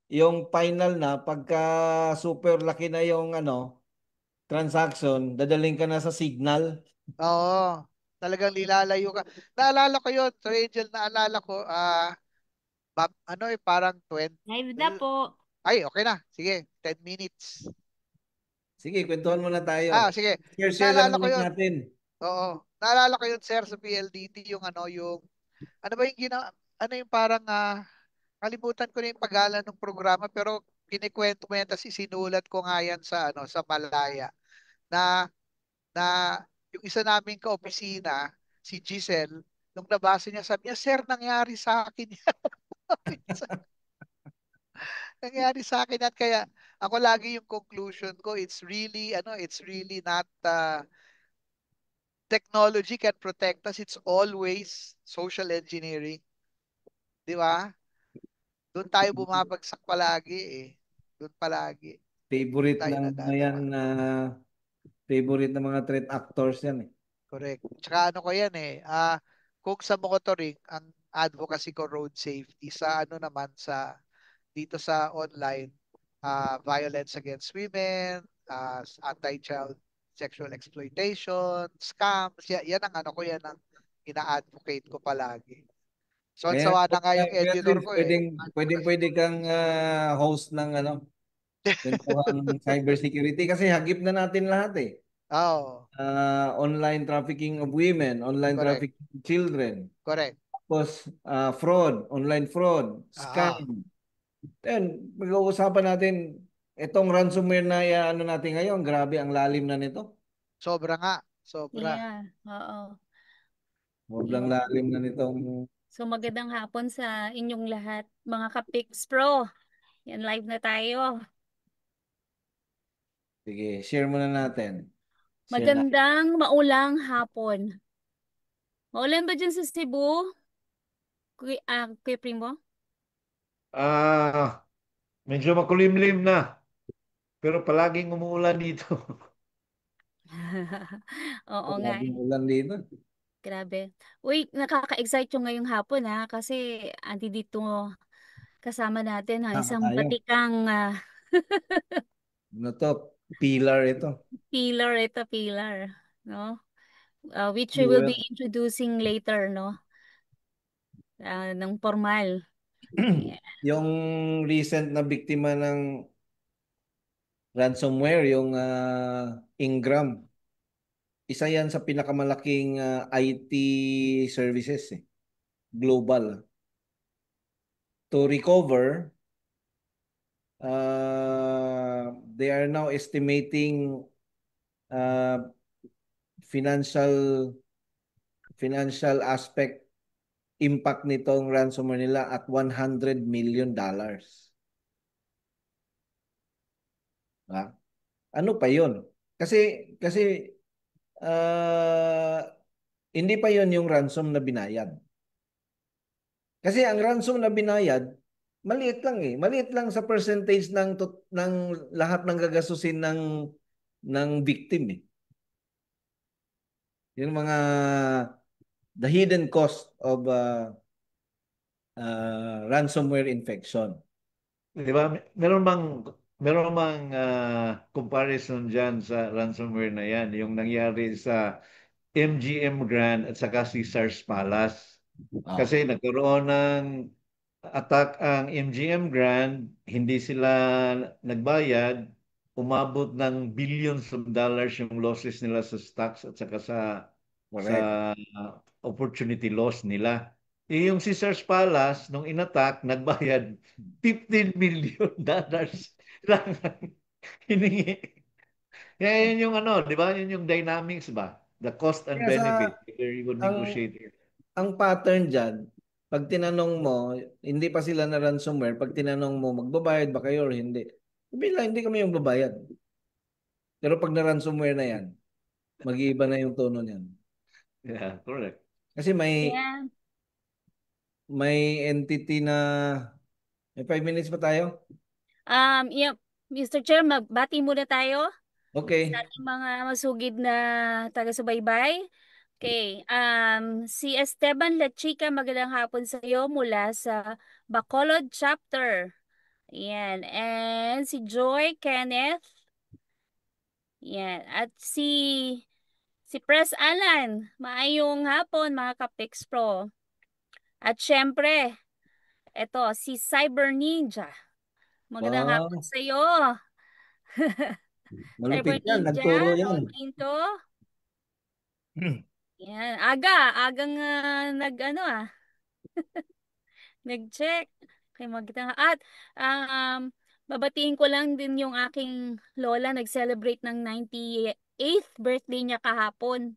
yung final na, pagka super laki na yung transaction, dadaling ka na sa signal. Oo. Talagang nilalayo ka. Naalala ko yun, Sir Angel, naalala ko, ano eh, parang 20. Live na po. Ay, okay na. Sige, 10 minutes. Sige, kwentuhan muna tayo. Sige. Share-share lang Naalala ko naman yun. natin. Oo. Naalala ko yun, sir, sa PLDT, yung ano ba yung ano yung parang, kalimutan ko na yung pagalan ng programa, pero kinikwento mo yan, tapos isinulat ko nga yan sa Malaya, na, na, yung isa naming kaopisina, si Giselle, nung nabasa niya, sabi niya, sir, nangyari sa akin yan. Nangyari sa akin at kaya ako lagi yung conclusion ko, it's really not, technology can protect us, it's always social engineering, di ba? Doon tayo bumabagsak palagi eh. Doon palagi. Doon Favorite tayo ng mga yan nadadaan. na favorite ng mga threat actors yan eh. Correct. Tsaka ano ko yan eh, kung sa motoring, ang advocacy ko road safety, sa ano naman dito sa online, violence against women, anti-child sexual exploitation, scams, yan ang ano ko, yan ang ina-advocate ko palagi. So, ang Kaya, sawa na nga kaya, yung kaya editor Trish, ko eh. pwedeng kang host ng kwentuhang cybersecurity kasi hagip na natin lahat eh. Oo, Online trafficking of women, online correct, trafficking of children, correct. tapos fraud, online fraud, Ah, scam. Then, pag-uusapan natin itong ransomware na ano natin ngayon, grabe ang lalim na nito. sobra nga, sobra. Yeah, oo. Sobrang Yun. lalim na nitong. So magandang hapon sa inyong lahat, mga Kapix Pro. Yan, live na tayo. Sige, share muna natin. Share na. Magandang maulang hapon. Maulan ba dyan sa Cebu? Kuya Primo? Ah, medyo makulimlim na, pero palaging umuulan dito. Oo nga Grabing eh. ulan dito. Grabe. Uy, nakaka-excite yung ngayong hapon ha. Kasi andi dito kasama natin ha. Tama Isang tayo. batikang Ano to? Pillar ito. pillar ito, pillar. No? Which we will be Fuel. introducing later, no? Ng formal. Yeah. Yung recent na biktima ng ransomware, yung Ingram. Isa yan sa pinakamalaking IT services global. To recover, they are now estimating uh, financial financial aspect impact nitong ransomware nila at $100 million. Ha? Ano pa 'yon? Kasi kasi uh, hindi pa 'yon yung ransom na binayad. Kasi ang ransom na binayad, maliit lang eh. Maliit lang sa percentage ng lahat ng gagastusin ng victim eh. Yung mga the hidden cost of ransomware infection. Di ba? Meron bang comparison diyan sa ransomware na yan, yung nangyari sa MGM Grand at saka si SARS Palace. Kasi Oh, nagkaroon ng attack ang MGM Grand, hindi sila nagbayad, umabot ng billions of dollars yung losses nila sa stocks at saka sa correct. opportunity loss nila. Yung Caesars Palace, nung inattack, nagbayad $15 million lang ang hiningi. Kaya yun yung ano, di ba? Yun yung dynamics ba? The cost and Kaya benefit. Whether you would ang negotiate it. ang pattern diyan, pag tinanong mo, hindi pa sila na ransomware, pag tinanong mo, magbabayad ba kayo or hindi? Sabi nila, hindi kami yung babayad. Pero pag na ransomware na yan, mag-iiba na yung tono niyan. Yeah, correct. Kasi may Yeah. may entity na may 5 minutes pa tayo? Yeah, Mr. Chair, magbati muna tayo sa Okay. ating mga masugid na taga-subaybay. Okay, si Esteban La Chica, magandang hapon sa iyo mula sa Bacolod Chapter. Yan. And si Joy Kenneth. Yan. At si Press Alan. Maayong hapon mga ka-Pix Pro. At syempre, eto si Cyber Ninja. Magandang hapon Wow, sa iyo. Cyber malupit yan. Ninja, Nagturo yan. Pinto. Yan. Agang nag-ano nag-check. Kay magandang at um babatiin ko lang din yung aking lola nag-celebrate ng 98th birthday niya kahapon.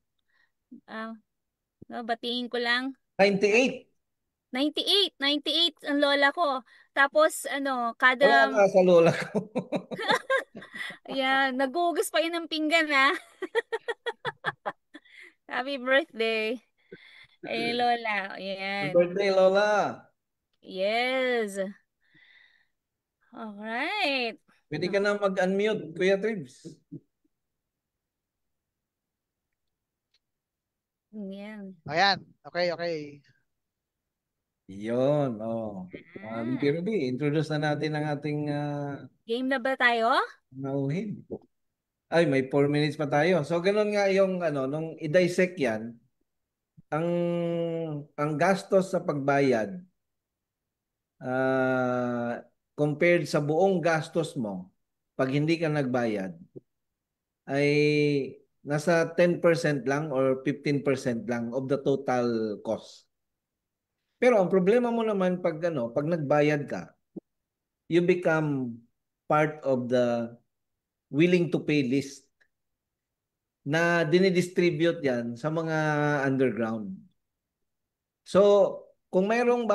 Ah, batiin ko lang. 98. 98 ang lola ko. Tapos Wala kada ka sa lola ko. ayan, nagugas pa yun ng pinggan Happy birthday. Lola. Happy Ayan. birthday, Lola. Yes. All right. Pwede ka na mag-unmute, Kuya Tribs. Yan. Ayan. Okay, okay. Yun, oh. Ruby Ruby, introduce na natin ang ating Game na ba tayo? nauhin. Ay, may 4 minutes pa tayo. So, ganun nga yung, nung i-dissect yan, ang, ang gastos sa pagbayad, compared sa buong gastos mo, pag hindi ka nagbayad, ay nasa 10% lang or 15% lang of the total cost. Pero ang problema mo naman pag nagbayad ka, you become part of the willing to pay list na dinidistribute yan sa mga underground. So, kung mayroong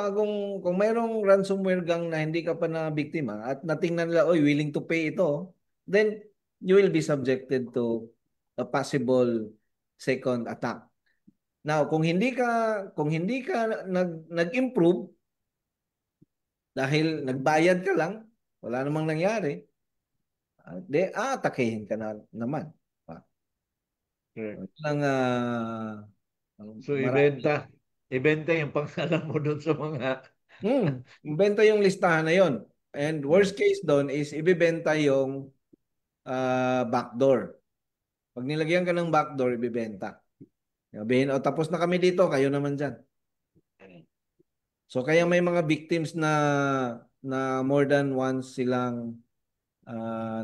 ransomware gang na hindi ka pa na biktima at natingnan nila, oy, willing to pay ito, then you will be subjected to a possible second attack. Now, kung hindi ka nag-improve dahil nagbayad ka lang, wala namang nangyari, atakehin ka na naman. Correct. Lang, So, marami. ibenta yung pangalan mo doon sa mga... Ibenta yung listahan na yon. And worst case doon is ibibenta yung backdoor. Pag nilagyan ka ng backdoor, ibibenta. Sabihin, tapos na kami dito, kayo naman dyan. So kaya may mga victims na more than once silang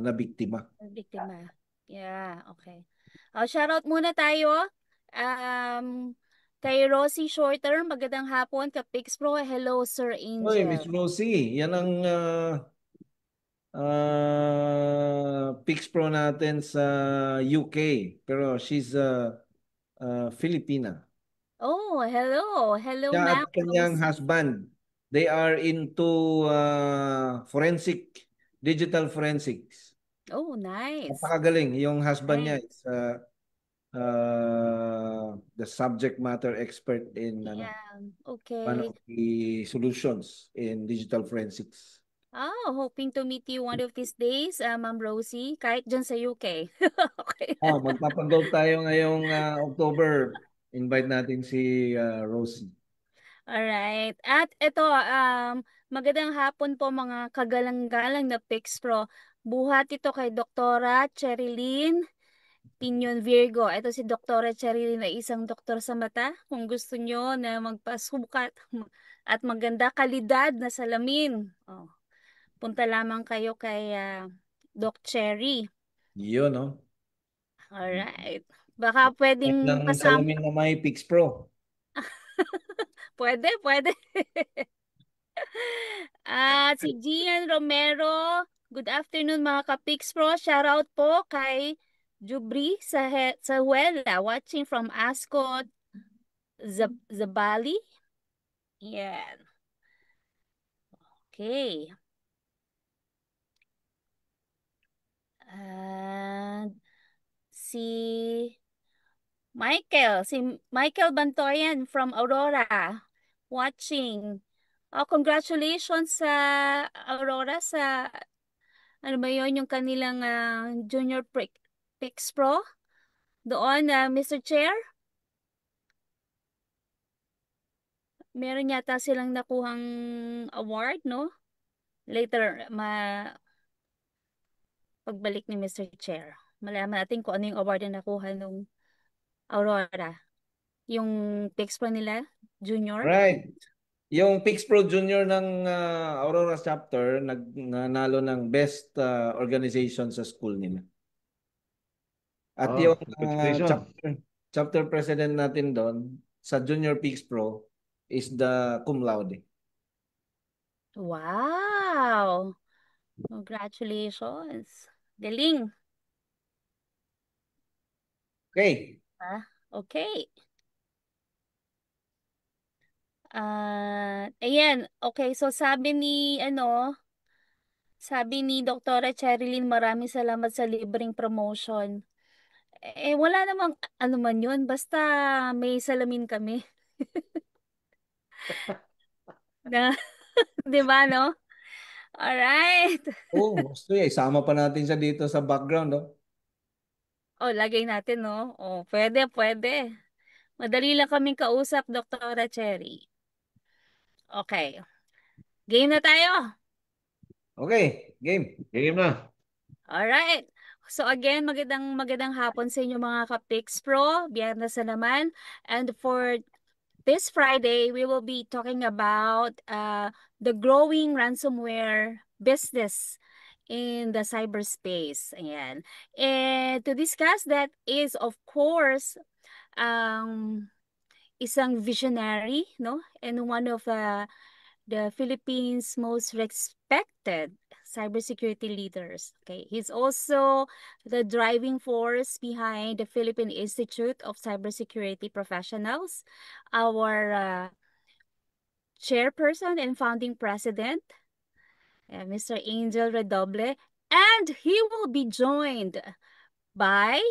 na biktima. Biktima. Yeah, okay. Shoutout muna tayo. Kay Rosie Shorter, magandang hapon. Ka Pix Pro, hello Sir Oy, Miss Angel. Rosie, yan ang Pix Pro natin sa UK. Pero she's Filipina. Oh, hello. Hello, Siya at Ma'am kanyang Rosie. husband. They are into digital forensics. Oh, nice. Napakagaling. Yung husband niya Nice. is the subject matter expert in Yeah, one okay. of the solutions in digital forensics. Hoping to meet you one of these days, Ma'am Rosie, kahit dyan sa UK. Okay. Magpapag-go tayo ngayong October. Invite natin si Rosie. Alright. At ito, magandang hapon po mga kagalang-galang na Pix Pro. Buhat ito kay Doktora Cherilyn Pinyon Virgo. Ito si Doktora Cherilyn ay isang doktor sa mata. Kung gusto nyo na magpasukat at maganda kalidad na salamin, punta lamang kayo kay Doc Cherry. Yun, no? Alright. Baka pwedeng Ng pasam... salamin na may Pix Pro. Pwede, pwede. Si Gian Romero. Good afternoon mga ka-Pix Pro. Shoutout po kay Jubri sa Huela, watching from Ascot, Zabali. Yan. Okay. And si Michael Bantoyan from Aurora, watching. Congratulations sa Aurora sa ano ba yun, yung kanilang Junior Pix Pro doon, Mr. Chair. Meron yata silang nakuhang award, no? later pagbalik ni Mr. Chair. Malaman natin kung ano yung award na nakuha nung Aurora. Yung PICS Pro nila, junior. Right. Yung PICS Pro Junior ng Aurora chapter nanalo ng best organization sa school nila. At yung Congratulations. chapter president natin doon sa Junior PICS Pro is the cum laude. Wow! Congratulations. Galing. Okay. Okay. Ayan. Okay, so sabi ni Doktora Cherilyn, maraming salamat sa libreng promotion. Wala namang ano man yun, basta may salamin kami. Na, di ba, no? Alright. Oh, gusto niya. Isama pa natin siya dito sa background, no? Oh, lagay natin, no? Oh, pwede. Madali lang kaming kausap, Doktora Cherry. Okay. Game na tayo. Okay, game. Game na. Alright. So again, magandang hapon sa inyo mga ka-PICS Pro. Biyernes na naman. And for this Friday, we will be talking about the growing ransomware business in the cyberspace. Ayan. And to discuss that is, of course, isang visionary, no? And one of the Philippines' most respected cybersecurity leaders. Okay, he's also the driving force behind the Philippine Institute of Cybersecurity Professionals, our chairperson and founding president, Mr. Angel Redoble, and he will be joined by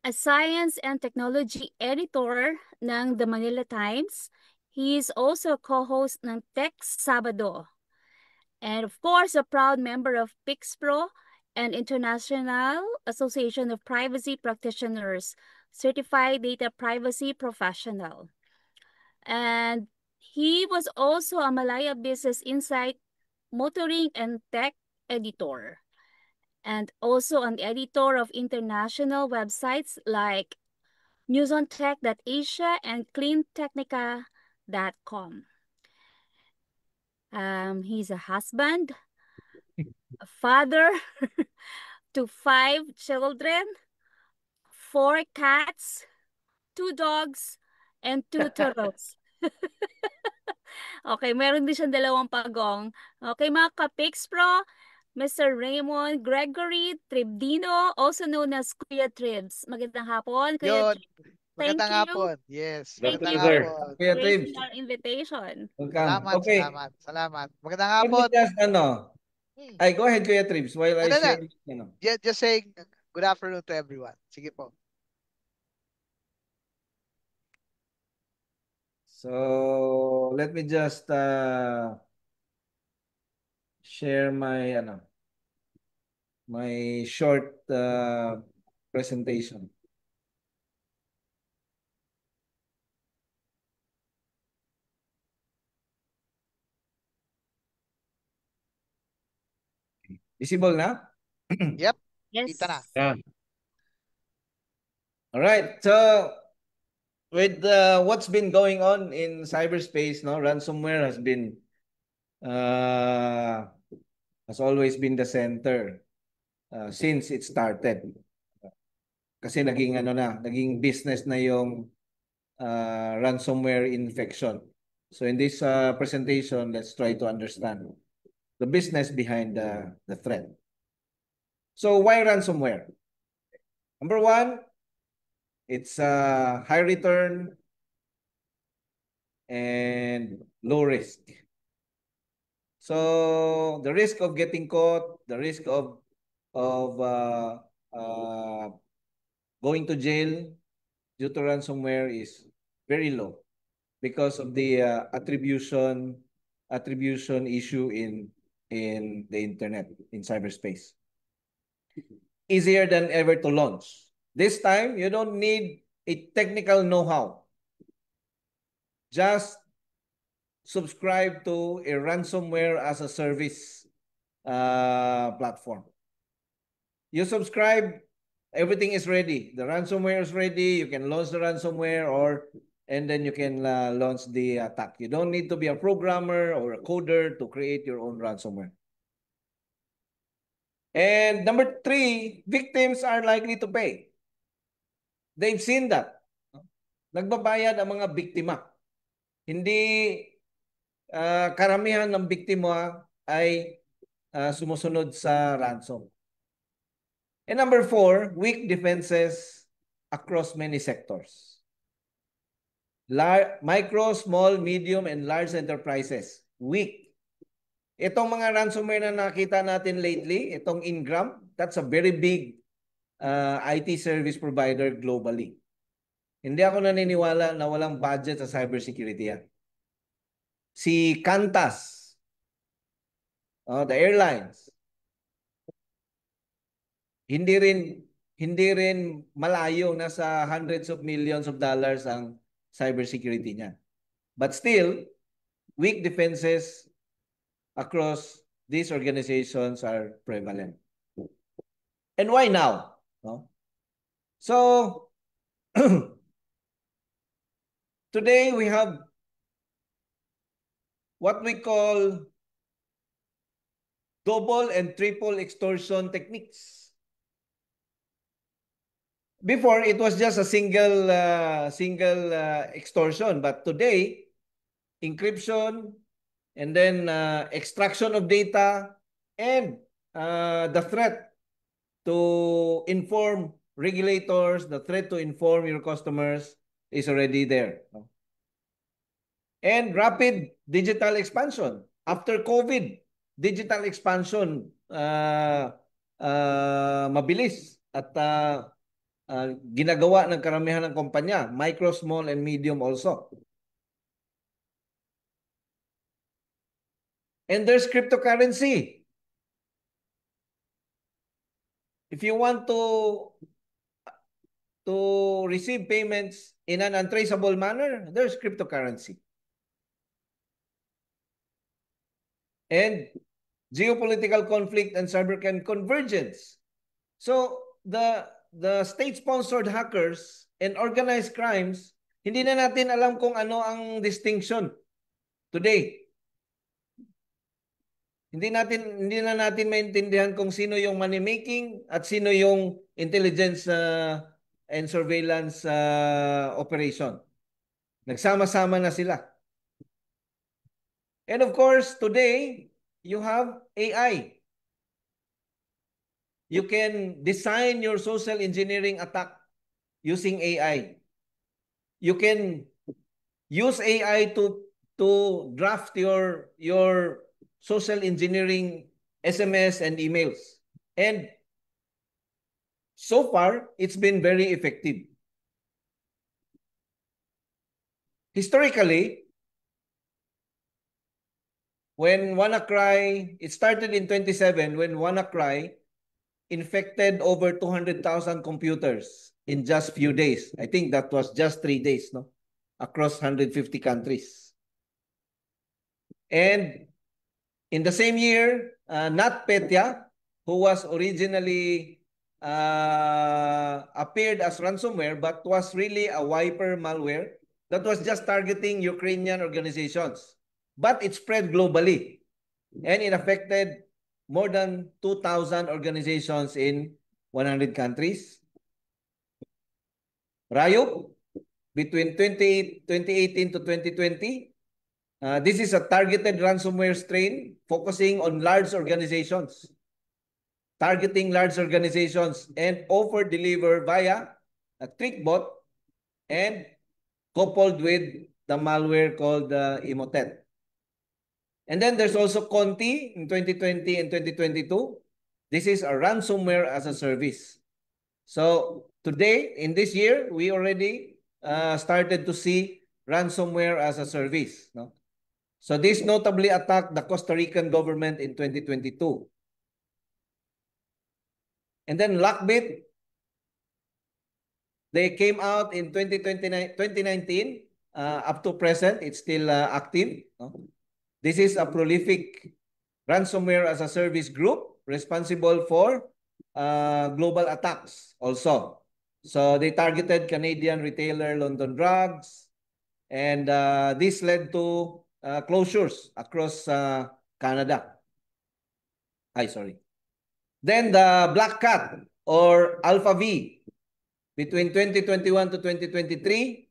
a science and technology editor ng The Manila Times. He is also co-host ng Tech Sabado. And of course, a proud member of PICS Pro and International Association of Privacy Practitioners, Certified Data Privacy Professional. And he was also a Malaya Business Insight Motoring and Tech editor, and also an editor of international websites like newsontech.asia and cleantechnica.com. He's a husband, a father to 5 children, 4 cats, 2 dogs, and 2 turtles. Okay, meron din siyang 2 pagong. Okay, mga ka-PICS Pro, Mr. Raymond Gregory Tribdino, also known as Kuya Tribs. Magandang hapon, Kuya Yun. Tribs. Thank Magandang you. hapon. Yes. Thank Magandang you for hapon. Kuya gracing Tribs, our invitation. welcome. Salamat, Okay, salamat. Magandang let me hapon. just, Hmm. go ahead, Kuya Tribs, while I Ano share na? this, Just saying good afternoon to everyone. Sige po. So, let me just share my short presentation. Visible na? Yep. Yes. Kita na. Yeah. All right. So, with what's been going on in cyberspace, no, ransomware has always been the center since it started. Kasi naging business na yung ransomware infection. So in this presentation, let's try to understand the business behind the threat. So why ransomware? Number one, it's high return and low risk. So the risk of getting caught, the risk of going to jail due to ransomware is very low because of the attribution issue in the internet, in cyberspace. Easier than ever to launch. This time, you don't need a technical know-how. Just subscribe to a ransomware as a service platform. You subscribe, everything is ready. The ransomware is ready. You can launch the ransomware and then you can launch the attack. You don't need to be a programmer or a coder to create your own ransomware. And number 3, victims are likely to pay. They've seen that. Nagbabayad ang mga biktima. Hindi karamihan ng biktima ay sumusunod sa ransom. And number 4, weak defenses across many sectors. Micro, small, medium, and large enterprises. Weak. Itong mga ransomware na nakita natin lately, itong Ingram, that's a very big IT service provider globally. Hindi ako naniniwala na walang budget sa cybersecurity yan. Si Qantas, the airlines, hindi rin malayo, nasa hundreds of millions of dollars ang cybersecurity niya. But still, weak defenses across these organizations are prevalent. And why now? No? So, today we have what we call double and triple extortion techniques. Before, it was just a single extortion, but today, encryption, and then extraction of data, and the threat to inform regulators, the threat to inform your customers is already there. And rapid digital expansion. After COVID, digital expansion mabilis at ginagawa ng karamihan ng kumpanya, micro, small, and medium also. And there's cryptocurrency. If you want to receive payments in an untraceable manner, there's cryptocurrency. And geopolitical conflict and cybercrime convergence. So the state-sponsored hackers and organized crimes, hindi na natin alam kung ano ang distinction today. Hindi na natin maintindihan kung sino yung money making at sino yung intelligence and surveillance operation. Nagsama-sama na sila. And of course, today you have AI. You can design your social engineering attack using AI. You can use AI to draft your social engineering SMS and emails. And so far, it's been very effective. Historically, when WannaCry, it started in 2007 when WannaCry infected over 200,000 computers in just few days. I think that was just 3 days, no? Across 150 countries. And in the same year, NotPetya, who was originally appeared as ransomware, but was really a wiper malware that was just targeting Ukrainian organizations. But it spread globally, and it affected more than 2,000 organizations in 100 countries. Ryuk, between 2018 to 2020, this is a targeted ransomware strain focusing on large organizations, targeting large organizations, and over-deliver via a TrickBot and coupled with the malware called Emotet. And then there's also Conti in 2020 and 2022. This is a ransomware as a service. So today, in this year, we already started to see ransomware as a service. No? So this notably attacked the Costa Rican government in 2022. And then Lockbit, they came out in 2019 up to present, it's still active. No? This is a prolific ransomware as a service group responsible for global attacks also. So they targeted Canadian retailer London Drugs, and this led to closures across Canada. Sorry. Then the Black Cat or Alpha V between 2021 to 2023.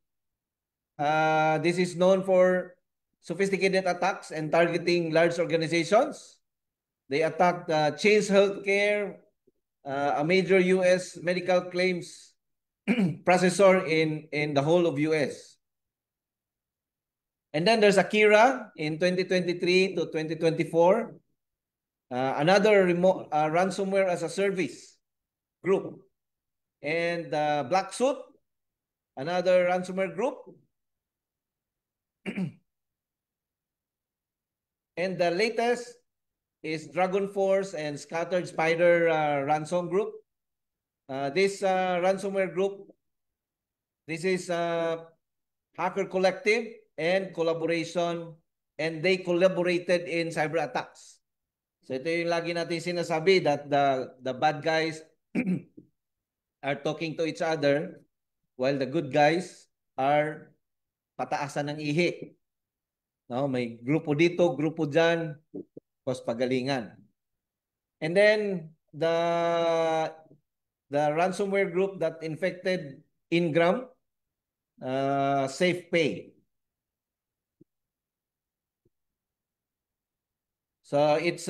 This is known for sophisticated attacks and targeting large organizations. They attacked Change Healthcare, a major US medical claims processor in the whole of US. And then there's Akira in 2023 to 2024. Another remote ransomware as a service group. And Black Suit, another ransomware group. And the latest is Dragon Force and Scattered Spider ransom group. This ransomware group, this is Hacker Collective and collaboration, and they collaborated in cyber attacks. So ito yung lagi natin sinasabi that the bad guys are talking to each other while the good guys are pataasan ng ihi. No, may grupo dito, grupo dyan, tapos pagalingan. And then the ransomware group that infected Ingram, SafePay. So its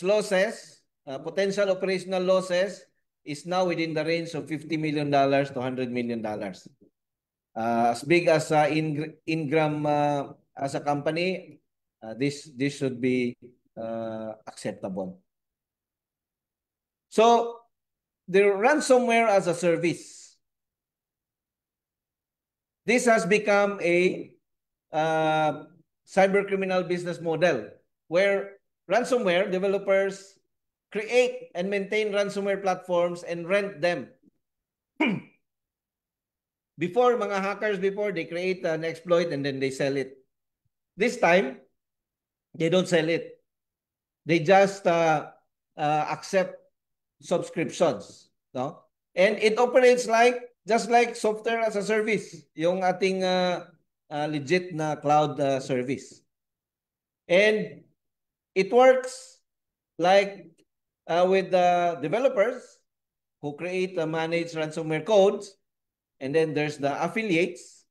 losses, potential operational losses, is now within the range of $50 million to $100 million. As big as Ingram as a company, this should be acceptable. So the ransomware as a service, this has become a cyber criminal business model where ransomware developers create and maintain ransomware platforms and rent them. Before, mga hackers they create an exploit and then they sell it. This time, they don't sell it. They just accept subscriptions, no? And it operates just like software as a service, yung ating legit na cloud service. And it works like with the developers who create managed ransomware codes, and then there's the affiliates.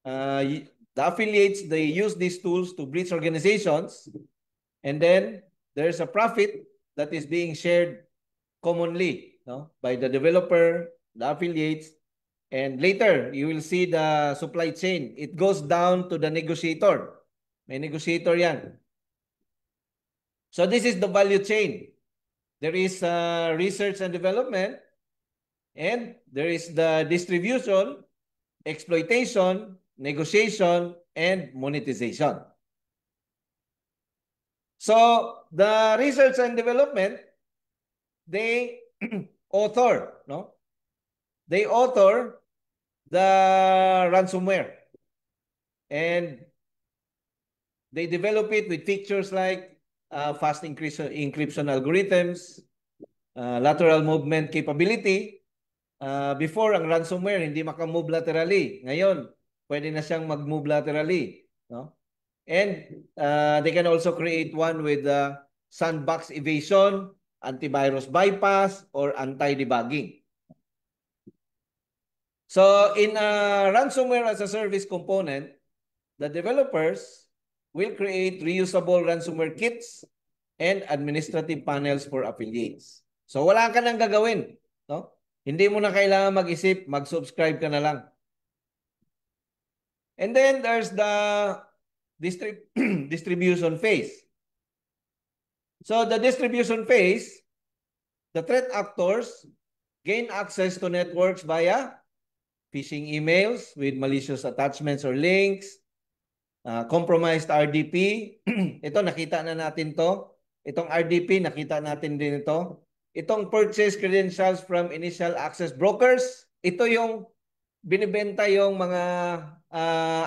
The affiliates, they use these tools to breach organizations, and then there's a profit that is being shared commonly, no, by the developer, the affiliates, and later you will see the supply chain. It goes down to the negotiator. May negotiator yan. So this is the value chain. There is research and development, and there is the distribution, exploitation, negotiation, and monetization. So the research and development, they author, no? They author the ransomware, and they develop it with features like fast encryption algorithms, lateral movement capability. Before, ang ransomware hindi makamove laterally. Ngayon, pwede na siyang mag-move laterally, no? And they can also create one with sandbox evasion, antivirus bypass, or anti-debugging. So in a ransomware as a service component, the developers will create reusable ransomware kits and administrative panels for affiliates. So wala ka nang gagawin, no? Hindi mo na kailangan mag-isip, mag-subscribe ka na lang. And then there's the distribution phase. So the distribution phase, the threat actors gain access to networks via phishing emails with malicious attachments or links, compromised RDP. Ito, nakita na natin to. Itong RDP, nakita natin din ito. Itong purchase credentials from initial access brokers. Ito yung binibenta yung mga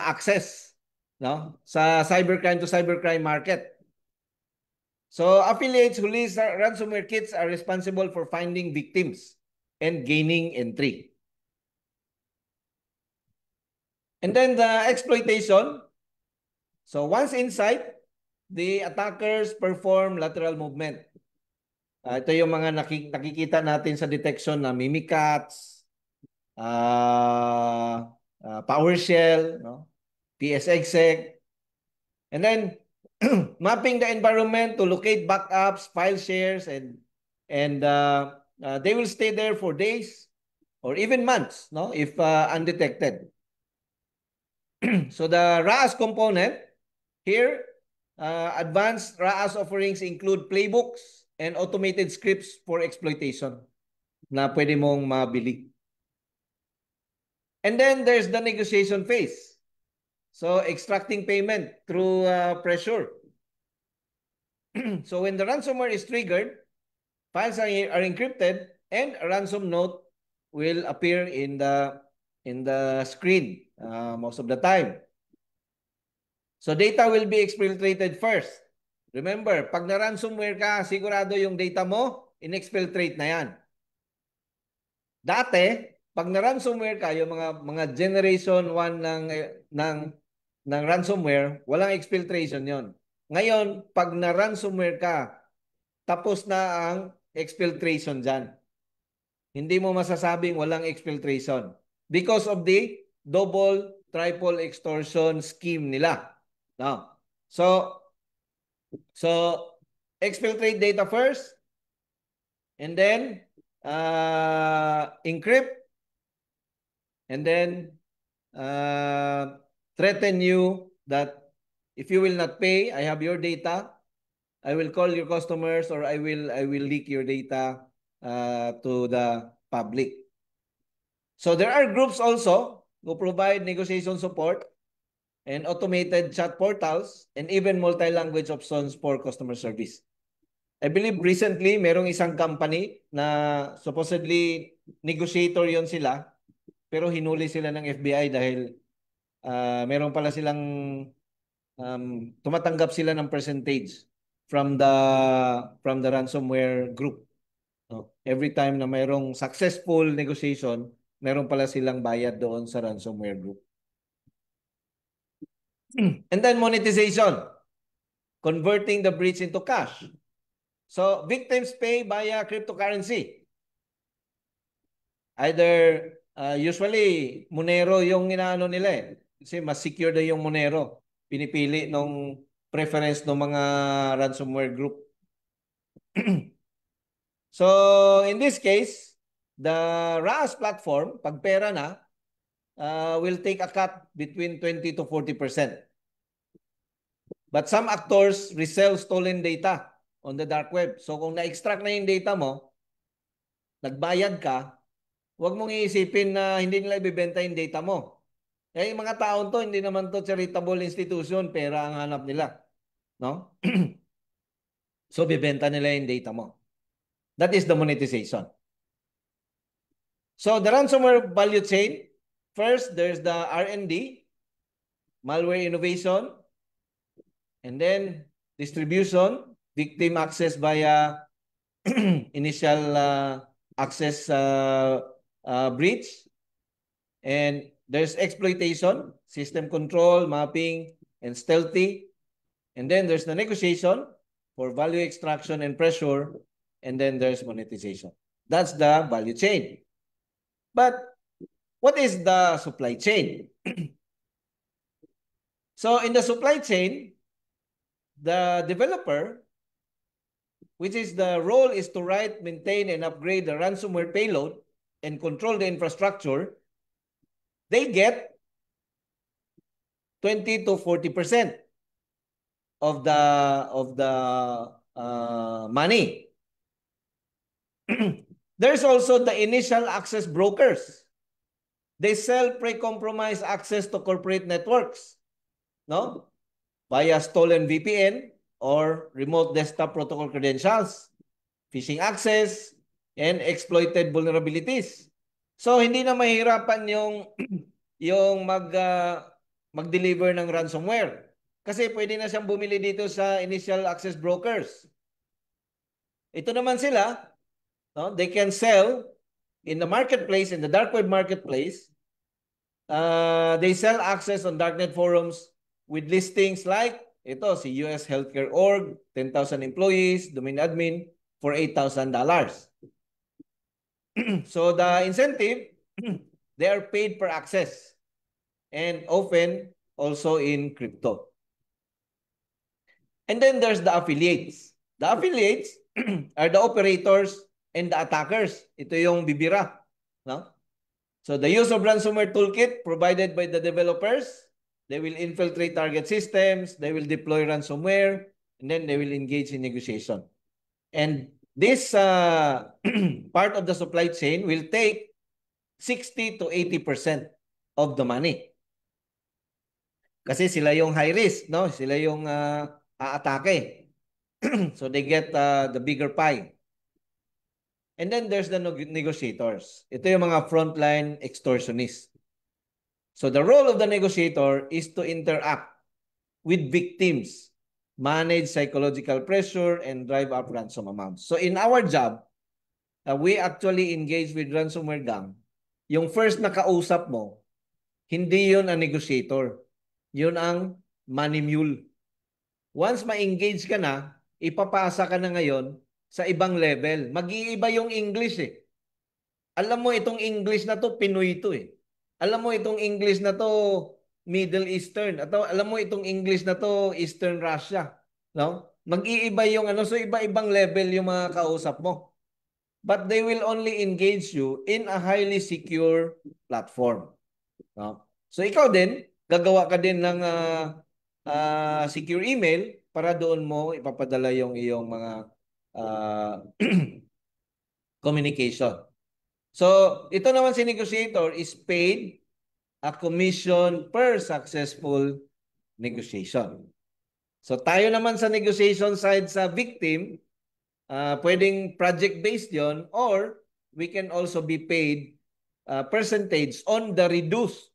access, no, sa cybercrime to cybercrime market. So affiliates who lease ransomware kits are responsible for finding victims and gaining entry. And then the exploitation. So once inside, the attackers perform lateral movement. Ito yung mga nakikita natin sa detection na mimikatz, PowerShell, no? PSExec. And then mapping the environment to locate backups, file shares, and they will stay there for days or even months, no, if undetected. So the RAAS component here, advanced RAAS offerings include playbooks and automated scripts for exploitation na pwede mong mabili. And then there's the negotiation phase. So extracting payment through pressure. So when the ransomware is triggered, files are encrypted and a ransom note will appear in the screen most of the time. So data will be exfiltrated first. Remember, pag na-ransomware ka, sigurado yung data mo, in-exfiltrate na yan. Dati, pag na-ransomware ka, yung mga generation 1 ng ransomware, walang exfiltration yon. Ngayon, pag na-ransomware ka, tapos na ang exfiltration dyan. Hindi mo masasabing walang exfiltration because of the double, triple extortion scheme nila. No. So exfiltrate data first and then encrypt and then threaten you that if you will not pay, I have your data, I will call your customers or I will leak your data to the public. So there are groups also who provide negotiation support and automated chat portals and even multi-language options for customer service. I believe recently merong isang company na supposedly negotiator yon sila pero hinuli sila ng FBI dahil meron pala silang tumatanggap sila ng percentage from the ransomware group. No? Every time na mayroong successful negotiation, meron pala silang bayad doon sa ransomware group. And then monetization, converting the breach into cash. So victims pay via cryptocurrency. Either usually Monero yung inaano nila eh. Kasi mas secure na yung Monero. Pinipili nung preference ng mga ransomware group. So in this case, the RAAS platform, pag pera na, will take a cut between 20 to 40%. But some actors resell stolen data on the dark web. So kung na-extract na yung data mo, nagbayad ka, huwag mong iisipin na hindi nila ibibenta yung data mo. Eh, yung mga taon to, hindi naman to charitable institution, pera ang hanap nila. No? So bibenta nila yung data mo. That is the monetization. So the ransomware value chain, first there's the R&D, malware innovation, and then distribution, victim access via initial access breach, and there's exploitation, system control, mapping, and stealthy, and then there's the negotiation for value extraction and pressure, and then there's monetization. That's the value chain. But what is the supply chain? So in the supply chain, the developer, which is the role is to write, maintain, and upgrade the ransomware payload and control the infrastructure, they get 20 to 40% of the money. There's also the initial access brokers. They sell pre-compromised access to corporate networks, no? Via stolen VPN or remote desktop protocol credentials, phishing access, and exploited vulnerabilities. So hindi na mahirapan yung yung mag-deliver ng ransomware. Kasi pwede na siyang bumili dito sa initial access brokers. Ito naman sila, no? They can sell in the marketplace, in the dark web marketplace. They sell access on darknet forums with listings like ito, si US Healthcare Org, 10,000 employees, domain admin for $8,000. So the incentive, they are paid per access and often also in crypto. And then there's the affiliates. The affiliates are the operators and the attackers. Ito yung bibira, no? So the use of ransomware toolkit provided by the developers, they will infiltrate target systems, they will deploy ransomware, and then they will engage in negotiation. And this part of the supply chain will take 60 to 80% of the money. Kasi sila yung high risk, no? Sila yung aatake. So they get the bigger pie. And then there's the negotiators. Ito yung mga frontline extortionists. So the role of the negotiator is to interact with victims, manage psychological pressure, and drive up ransom amounts. So in our job, we actually engage with ransomware gang. Yung first na kausap mo, hindi yun ang negotiator. Yun ang money mule. Once ma-engage ka na, ipapasa ka na ngayon sa ibang level. Mag-iiba yung English eh. Alam mo itong English na to, Pinoy to eh. Alam mo itong English na to, Middle Eastern. At alam mo itong English na to, Eastern Russia. No? Mag-iiba yung ano, so iba-ibang level yung mga kausap mo. But they will only engage you in a highly secure platform. No? So ikaw din, gagawa ka din ng secure email para doon mo ipapadala yung iyong mga communication. So, ito naman si negotiator is paid a commission per successful negotiation. So, tayo naman sa negotiation side sa victim, pwedeng project-based yon, or we can also be paid percentage on the reduced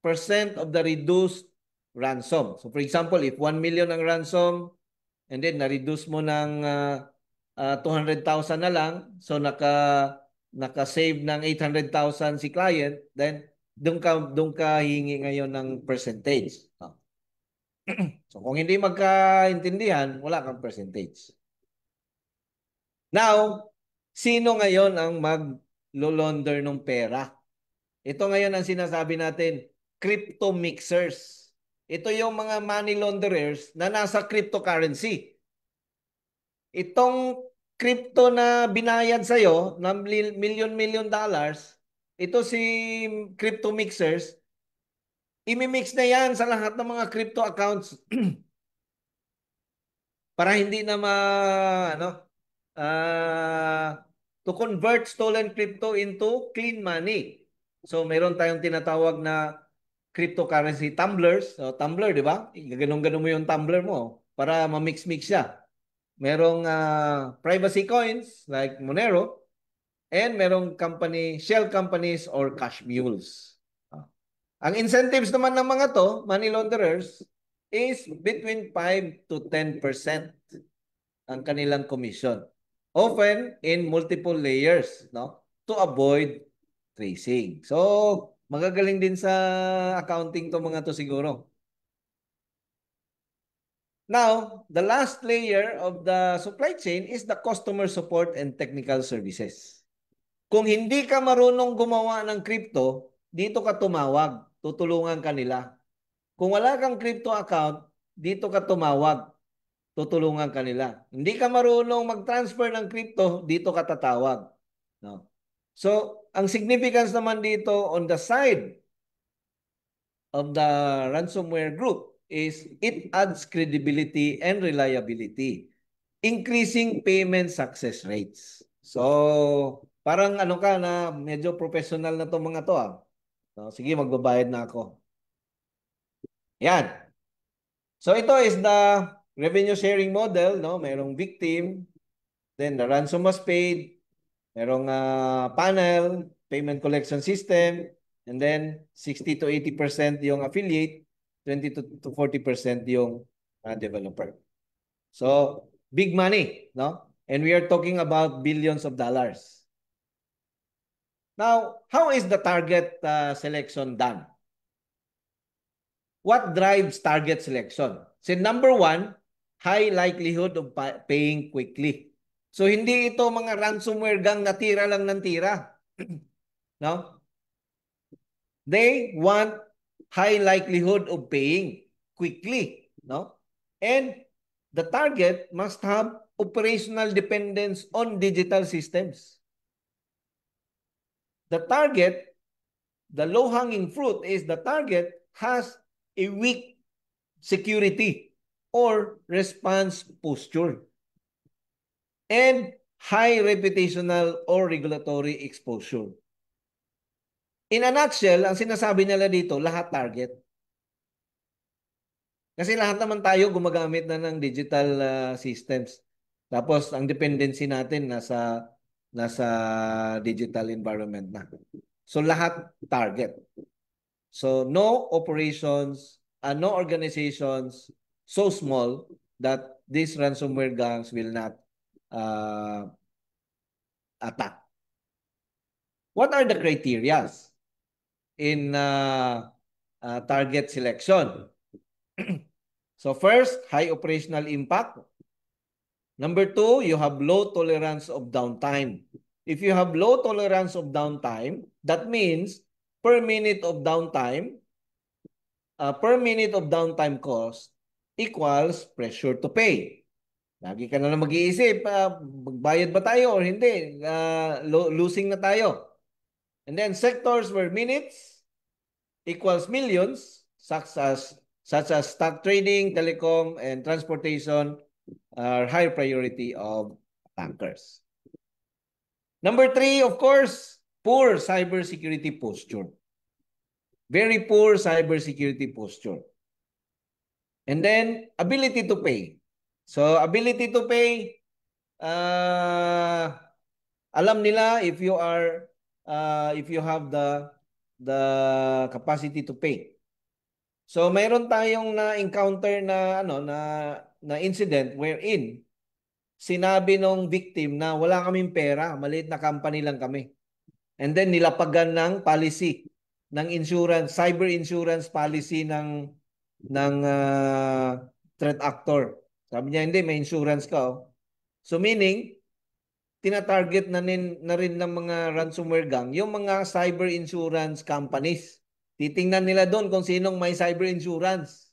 percent of the reduced ransom. So, for example, if 1 million ang ransom, and then na-reduce mo ng 200,000 na lang, so naka-save ng 800,000 si client, then doon ka hingi ngayon ng percentage. So kung hindi magkaintindihan, wala kang percentage. Now, sino ngayon ang mag-launder ng pera? Ito ngayon ang sinasabi natin, crypto mixers. Ito yung mga money launderers na nasa cryptocurrency. Itong crypto na binayad sa'yo ng million dollars, ito si crypto mixers, imimix na yan sa lahat ng mga crypto accounts para hindi na to convert stolen crypto into clean money. So meron tayong tinatawag na cryptocurrency tumblers. So tumbler, di ba? Ganun-ganun mo yung tumbler mo para ma-mix-mix siya. Merong privacy coins like Monero, and merong shell companies or cash mules. Ang incentives naman ng mga to, money launderers, is between 5 to 10% ang kanilang commission. Often in multiple layers, no? To avoid tracing. So, magagaling din sa accounting to mga to siguro. Now, the last layer of the supply chain is the customer support and technical services. Kung hindi ka marunong gumawa ng crypto, dito ka tumawag, tutulungan ka nila. Kung wala kang crypto account, dito ka tumawag, tutulungan ka nila. Hindi ka marunong mag-transfer ng crypto, dito ka tatawag. No? So, ang significance naman dito on the side of the ransomware group is it adds credibility and reliability, increasing payment success rates. So, parang ano ka na medyo professional na to mga to ah. So, sige, magbabayad na ako. Yan. So, ito is the revenue sharing model, no? Mayroong victim, then the ransom was paid, Merong panel, payment collection system, and then 60 to 80% yung affiliate, 20 to 40% yung developer. So, big money, no? And we are talking about billions of dollars. Now, how is the target selection done? What drives target selection? So, number one, high likelihood of paying quickly. So, hindi ito mga ransomware gang na tira lang ng tira. No? They want high likelihood of paying quickly. No? And the target must have operational dependence on digital systems. The target, the low-hanging fruit is the target has a weak security or response posture and high reputational or regulatory exposure. In a nutshell, ang sinasabi nila dito, lahat target. Kasi lahat naman tayo gumagamit na ng digital systems. Tapos ang dependency natin nasa digital environment na. So lahat target. So no operations, no organizations so small that these ransomware gangs will not attack. What are the criteria in target selection? So first, high operational impact. Number two, you have low tolerance of downtime. If you have low tolerance of downtime, that means per minute of downtime cost equals pressure to pay. Lagi ka na lang mag-iisip, magbayad ba tayo or hindi? Losing na tayo. And then sectors where minutes equals millions, such as stock trading, telecom, and transportation are high priority of attackers. Number three, of course, poor cybersecurity posture. Very poor cybersecurity posture. And then, ability to pay. So, ability to pay, alam nila if you have the capacity to pay. So, mayroon tayong na-encounter na incident wherein sinabi nung victim na wala kaming pera, maliit na company lang kami. And then nilapagan ng policy ng insurance, cyber insurance policy ng threat actor. Sabi niya, hindi, may insurance ka. Oh. So meaning, tinatarget na rin ng mga ransomware gang yung mga cyber insurance companies. Titingnan nila doon kung sinong may cyber insurance.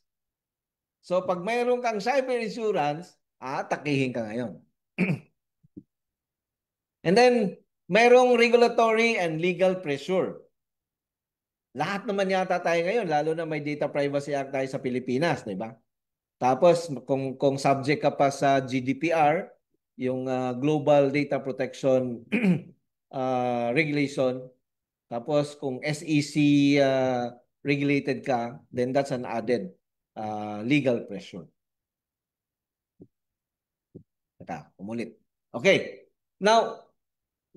So pag mayroon kang cyber insurance, atakihin ka ngayon. And then, mayroong regulatory and legal pressure. Lahat naman yata tayo ngayon, lalo na may Data Privacy Act tayo sa Pilipinas, di ba? Tapos, kung subject ka pa sa GDPR, yung Global Data Protection Regulation, tapos kung SEC regulated ka, then that's an added legal pressure. Umulit. Okay. Now,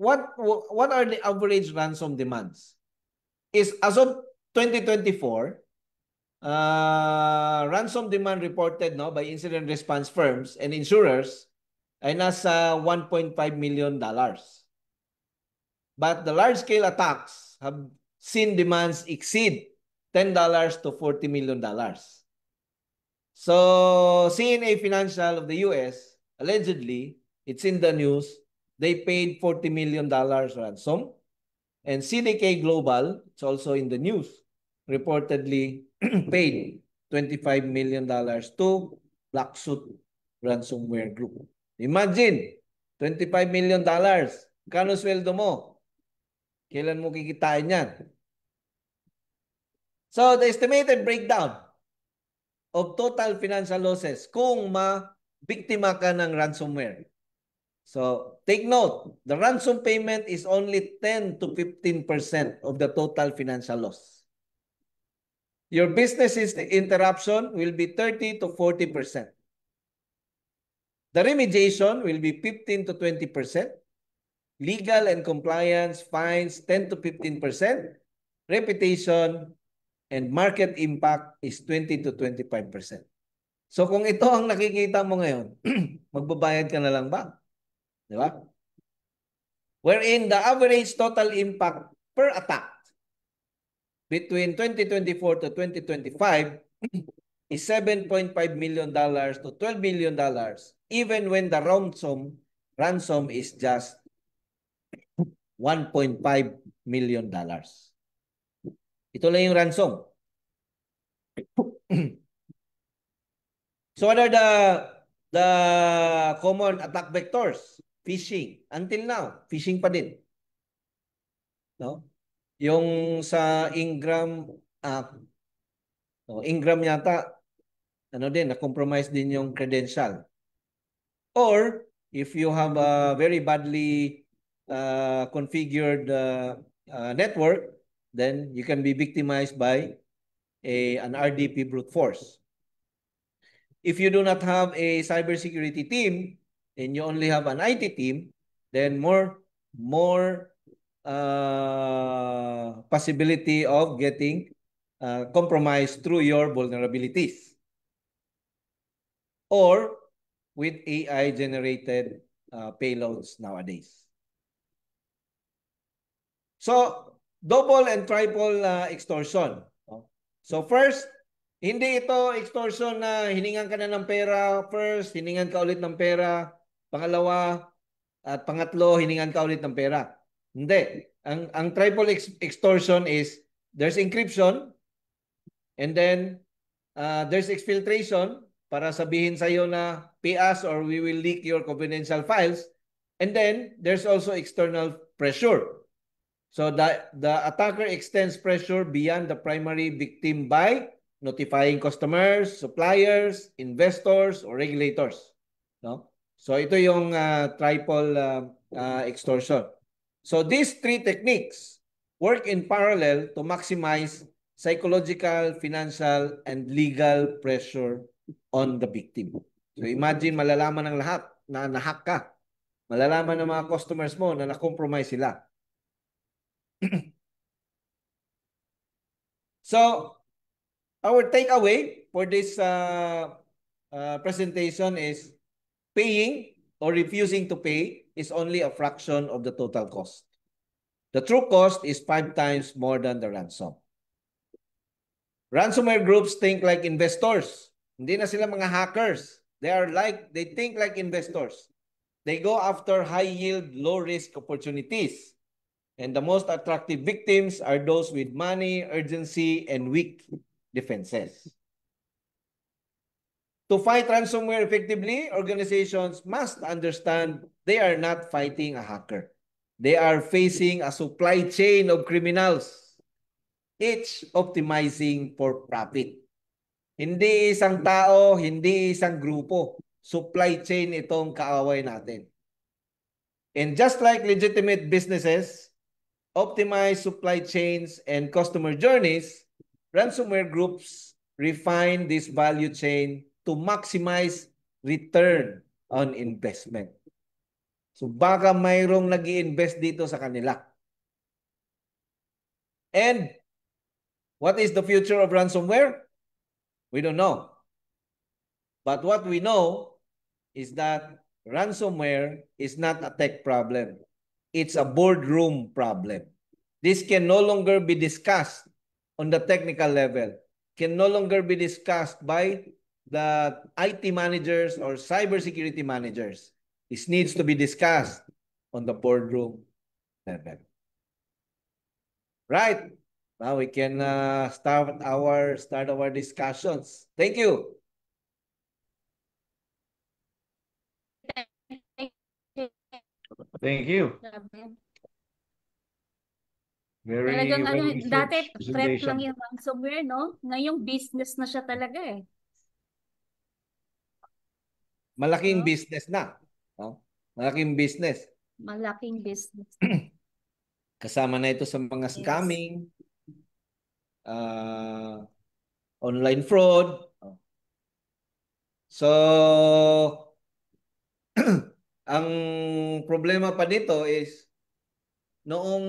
what are the average ransom demands? Is as of 2024, ransom demand reported by incident response firms and insurers ay nasa $1.5 million. But the large-scale attacks have seen demands exceed $10 to $40 million. So, CNA Financial of the US, allegedly, it's in the news, they paid $40 million ransom. And CDK Global, it's also in the news, reportedly paid $25 million to Black Suit Ransomware Group. Imagine, $25 million. Kano sweldo mo? Kailan mo kikitain yan? So, the estimated breakdown of total financial losses kung ma-biktima ka ng ransomware. So, take note, the ransom payment is only 10 to 15% of the total financial loss. Your business interruption will be 30 to 40%. The remediation will be 15 to 20%. legal and compliance fines 10 to 15%, reputation and market impact is 20 to 25%. So kung ito ang nakikita mo ngayon, magbabayad ka na lang ba? Di ba? Wherein the average total impact per attack between 2024 to 2025 is $7.5 million to $12 million, even when the ransom is just $1.5 million. Ito lang yung ransom. So what are the common attack vectors? Phishing. Until now, phishing pa din. No? Yung sa Ingram Ingram yata na-compromise din yung credential. Or if you have a very badly configured network, then you can be victimized by an RDP brute force. If you do not have a cybersecurity team and you only have an IT team, then more possibility of getting compromised through your vulnerabilities or with AI-generated payloads nowadays. So, double and triple extortion. So first, hindi ito extortion na hiningan ka na ng pera. First, hiningan ka ulit ng pera. Pangalawa, at pangatlo, hiningan ka ulit ng pera. Hindi. Ang triple extortion is there's encryption and then there's exfiltration para sabihin sa'yo na pay us or we will leak your confidential files. And then there's also external pressure. So the attacker extends pressure beyond the primary victim by notifying customers, suppliers, investors, or regulators. No? So ito yung triple extortion. So these three techniques work in parallel to maximize psychological, financial, and legal pressure on the victim. So imagine malalaman ng lahat na nahack ka. Malalaman ng mga customers mo na na-compromise sila. So, our takeaway for this presentation is paying or refusing to pay is only a fraction of the total cost. The true cost is 5 times more than the ransom. Ransomware groups think like investors. Hindi na sila mga hackers. They think like investors. They go after high-yield, low-risk opportunities. And the most attractive victims are those with money, urgency, and weak defenses. To fight ransomware effectively, organizations must understand they are not fighting a hacker. They are facing a supply chain of criminals, each optimizing for profit. Hindi isang tao, hindi isang grupo. Supply chain itong kaaway natin. And just like legitimate businesses optimize supply chains and customer journeys, ransomware groups refine this value chain to maximize return on investment. So baka mayroong nag-i-invest dito sa kanila. And what is the future of ransomware? We don't know. But what we know is that ransomware is not a tech problem. It's a boardroom problem. This can no longer be discussed on the technical level, can no longer be discussed by the IT managers or cybersecurity managers. This needs to be discussed on the boardroom level. Right. Now we can start our discussions. Thank you. Thank you. Very Talagang well-researched dati threat lang presentation. yung ransomware, no? Ngayong business na siya talaga eh. Malaking No? business na. No? Malaking business. Malaking business. Kasama na ito sa mga scamming, online fraud. So, ang problema pa dito is noong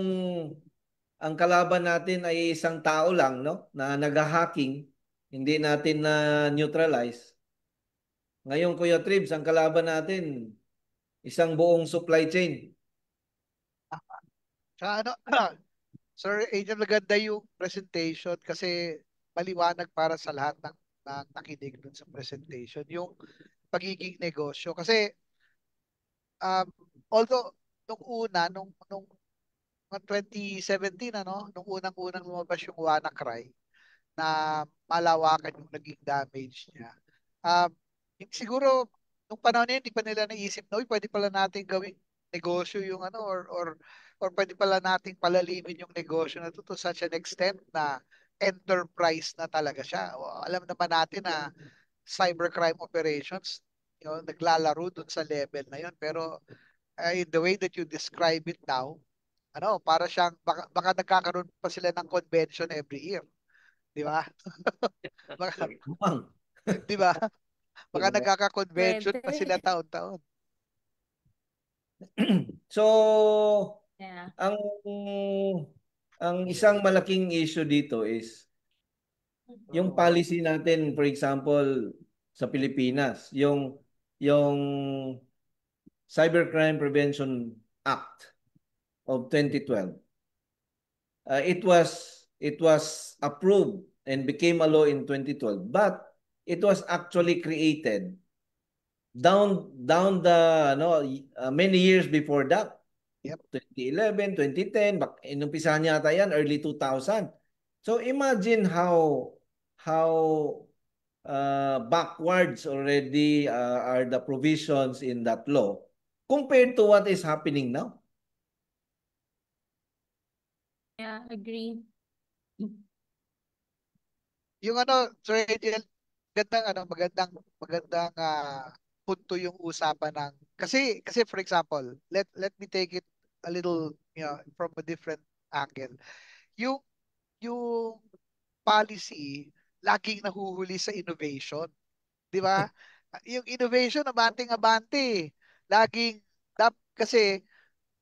ang kalaban natin ay isang tao lang, no? Na nag-hacking, hindi natin na neutralize. Ngayon, Kuya Tribs, ang kalaban natin, isang buong supply chain. Tsaka ano, Sir Angel, maganda yung presentation kasi maliwanag para sa lahat ng nakinig dun sa presentation. Yung pagiging negosyo. Kasi um, although nung 2017, nung unang-unang lumabas yung WannaCry, na malawakan yung naging damage niya. Um, siguro, nung panahon na yun, hindi pa nila naisip na, uy, pwede pala natin gawing negosyo yung or pwede pala nating palalimin yung negosyo na to such an extent na enterprise na talaga siya. O, alam naman natin na cybercrime operations, naglalaro dun sa level na yun. Pero in the way that you describe it now, para siyang, baka nagkakaroon pa sila ng convention every year. Di ba? Baka, Bang. di ba? Baka nagkaka-convention Pwede. pa sila taon-taon. So, Yeah. ang isang malaking issue dito is yung policy natin, for example, sa Pilipinas, yung Cybercrime Prevention Act of 2012. It was approved and became a law in 2012, but it was actually created down the many years before that. Yep. 2011, 2010, inumpisahan yata yan early 2000. So imagine how backwards already are the provisions in that law compared to what is happening now. Yeah, agree. Yung Sir Angel, magandang punto yung usapan ng kasi for example, let me take it a little, from a different angle. Yung yung policy laging nahuhuli sa innovation, 'di ba? Yung innovation abante-abante. Laging kasi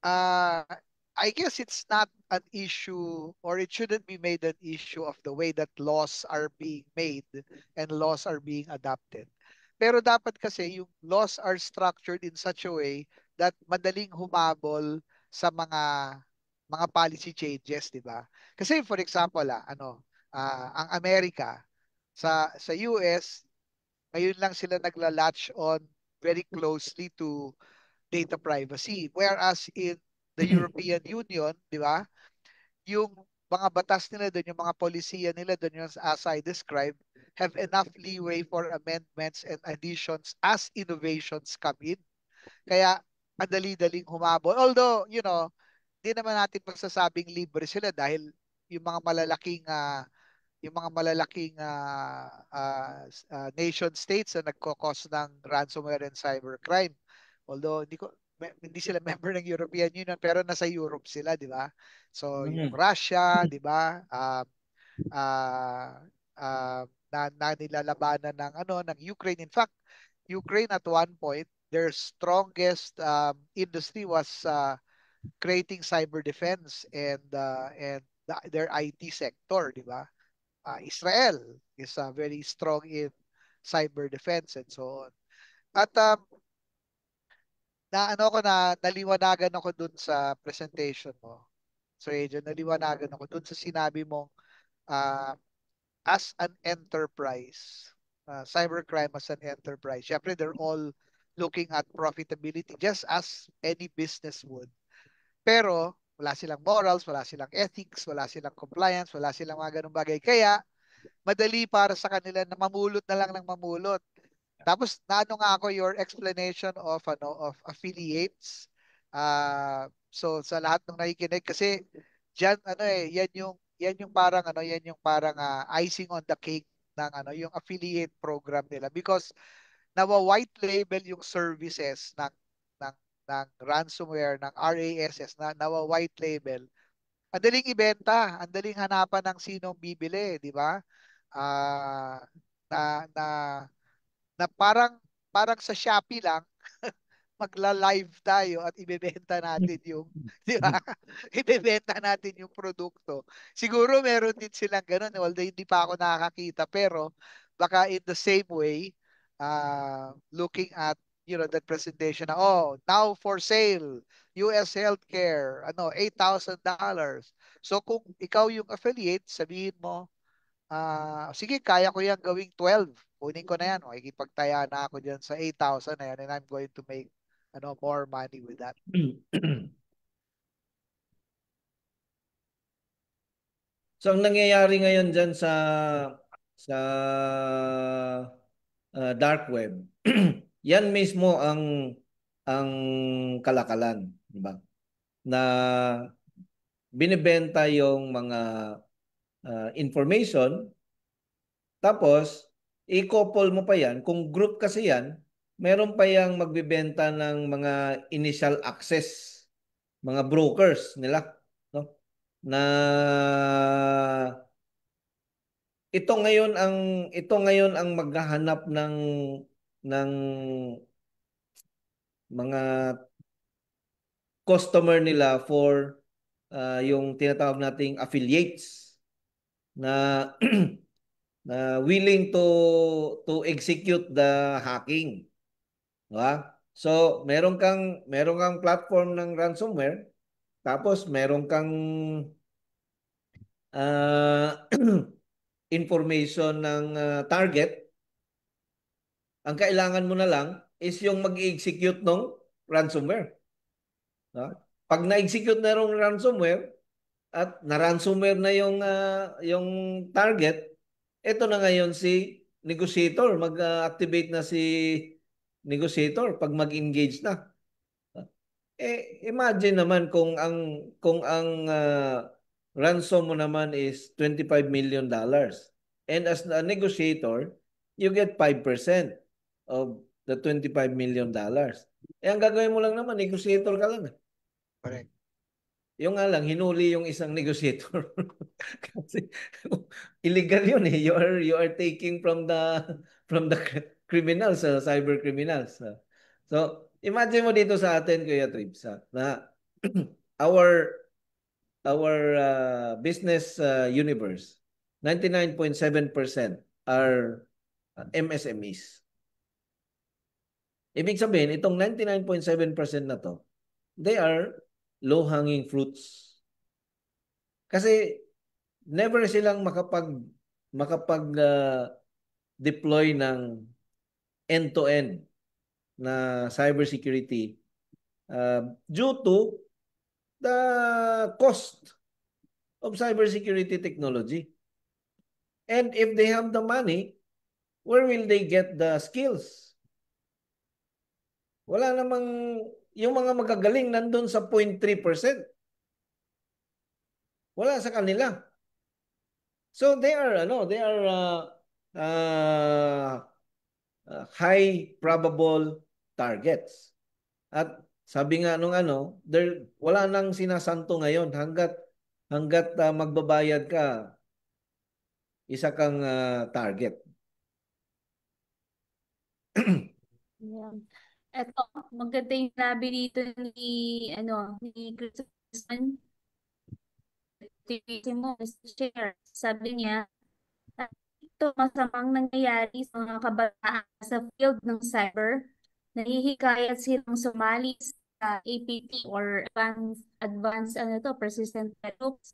uh, I guess it's not an issue, or it shouldn't be made an issue of the way that laws are being made and laws are being adopted. Pero dapat kasi yung laws are structured in such a way that madaling humabol sa mga policy changes, di ba? Kasi for example, ang Amerika sa US, ngayon lang sila nagla-latch on very closely to data privacy. Whereas in the European Union, di ba, yung mga batas nila doon, yung mga polisiya nila doon, yung as I described, have enough leeway for amendments and additions as innovations come in. Kaya, madali-daling humabol. Although, di naman natin magsasabing libre sila dahil yung mga malalaking nation states na nagkakos ng ransomware and cybercrime. Although hindi sila member ng European Union, pero nasa Europe sila, di ba? So yung Russia, di ba? Uh, na nilalabanan ng Ukraine. In fact, Ukraine at one point, their strongest industry was creating cyber defense and their IT sector, di ba? Israel is very strong in cyber defense and so on. At naliwanagan ako dun sa presentation mo. So, Adrian, naliwanagan ako dun sa sinabi mong uh, as an enterprise, cybercrime as an enterprise. Syempre, they're all looking at profitability just as any business would. Pero, wala silang morals, wala silang ethics, wala silang compliance, wala silang mga ganung bagay. Kaya, madali para sa kanila na mamulot na lang ng mamulot. Tapos naano nga ako your explanation of affiliates. So sa lahat ng nakikinig kasi diyan yan yung parang icing on the cake ng yung affiliate program nila, because nawa-white label yung services ng ng ransomware, ng RASS, na nawa-white label. Ang daling ibenta, ang daling hanapan ng sinong bibili, di ba? Ah, na na na parang sa Shopee lang magla-live tayo at ibebenta natin yung, di ba? Ibebenta natin yung produkto. Siguro meron din silang ganun, although hindi pa ako nakakakita, pero baka in the same way, looking at that presentation na, oh, now for sale, US Healthcare, $8,000. So kung ikaw yung affiliate, sabihin mo, sige, kaya ko yan gawing 12. Kunin ko na yan. Makikipagtaya na ako dyan sa 8,000 na yan and I'm going to make more money with that. So ang nangyayari ngayon dyan sa dark web, yan mismo ang kalakalan, di ba? Na binibenta yung mga information, tapos i-couple mo pa yan, kung group kasi yan, meron pa yang magbibenta ng mga initial access, mga brokers nila, no? Na ito ngayon ang maghahanap ng mga customer nila for yung tinatawag nating affiliates na na willing to execute the hacking, di ba? So, meron kang platform ng ransomware, tapos meron kang information ng target. Ang kailangan mo na lang is yung mag-execute ng ransomware. No? Pag na-execute na yung ransomware at na-ransomware na yung target, ito na ngayon si negotiator. Mag-activate na si negotiator pag mag-engage na. Imagine naman kung ang ransom mo naman is $25 million. And as a negotiator, you get 5% of the $25 million. Ang gagawin mo lang naman, negotiator ka lang. Correct. Yung nga lang, hinuli yung isang negotiator. Kasi illegal yun eh. You are taking from the criminals, cyber criminals. So, imagine mo dito sa atin, Kuya Trips, na our business universe, 99.7% are MSMEs. Ibig sabihin, itong 99.7% na to, they are low-hanging fruits. Kasi never silang makapag-deploy ng end-to-end na cybersecurity due to the cost of cybersecurity technology. And if they have the money, where will they get the skills? Wala namang, yung mga magagaling nandun sa 0.3%. Wala sa kanila. So they are high probable targets. At sabi nga nung wala nang sinasanto ngayon hanggat magbabayad ka, isa kang target. Yeah. Eto, maganda yung labi dito ni Christian mo, share. Sabi niya, ito masamang nangyayari sa mga kabataan sa field ng cyber. Nahihikayat silang sumali sa APT or advanced persistent threat groups.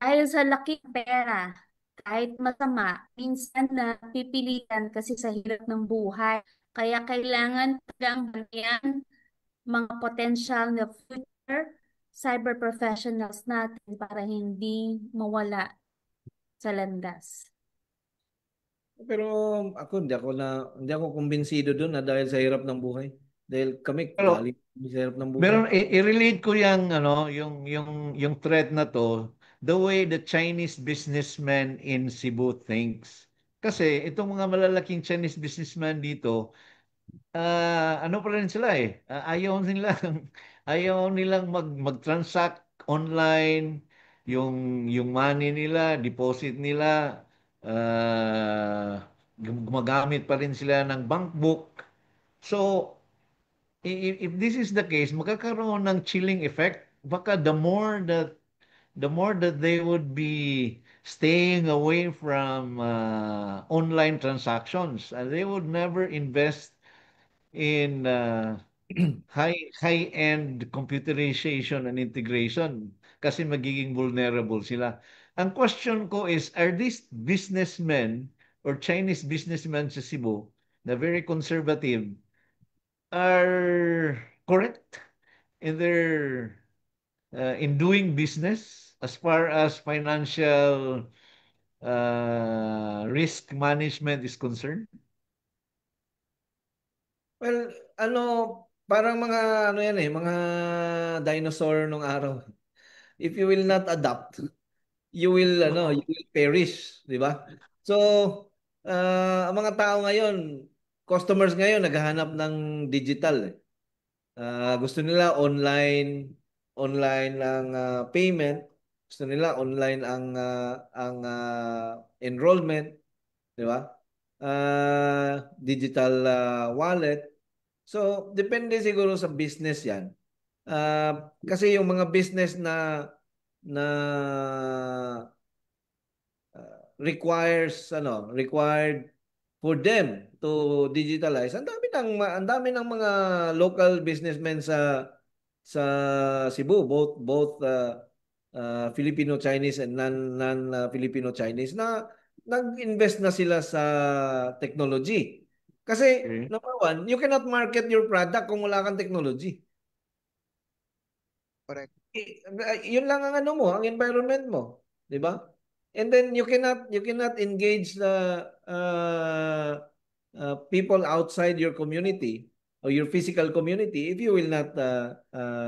Dahil sa laki ng pera, kahit masama, minsan na pipilitan kasi sa hirap ng buhay. Kaya kailangan talagang banyan mga potential na future cyber professionals natin para hindi mawala sa landas. Pero ako hindi ako kumbinsido doon na dahil sa hirap ng buhay. Dahil kami Pero galing sa hirap ng buhay. meron i-relate ko yung threat na to the way the Chinese businessman in Cebu thinks. Kasi itong mga malalaking Chinese businessman dito, ano pa rin sila eh. Ayaw nilang mag-transact online, yung money nila, deposit nila, gumagamit pa rin sila ng bank book. So if this is the case, magkakaroon ng chilling effect. Baka the more that they would be staying away from online transactions, and they would never invest in high-end computerization and integration kasi magiging vulnerable sila. Ang question ko is, are these businessmen or Chinese businessmen sa Cebu na very conservative are correct in their in doing business as far as financial risk management is concerned? Well, parang mga ano yan mga dinosaur nung araw. If you will not adapt, you will perish, di ba? So, ang mga tao ngayon, customers ngayon naghahanap ng digital. Gusto nila online ang payment, gusto nila online ang enrollment, di ba? Digital wallet. So, depende siguro sa business 'yan. Kasi yung mga business na required for them to digitalize. Ang dami ng mga local businessmen sa Cebu, both Filipino Chinese and non Filipino Chinese na nag-invest na sila sa technology. Kasi Okay. number one, you cannot market your product kung wala kang technology. Correct. Yun lang ang ang environment mo, 'di ba? And then you cannot engage the people outside your community or your physical community if you will not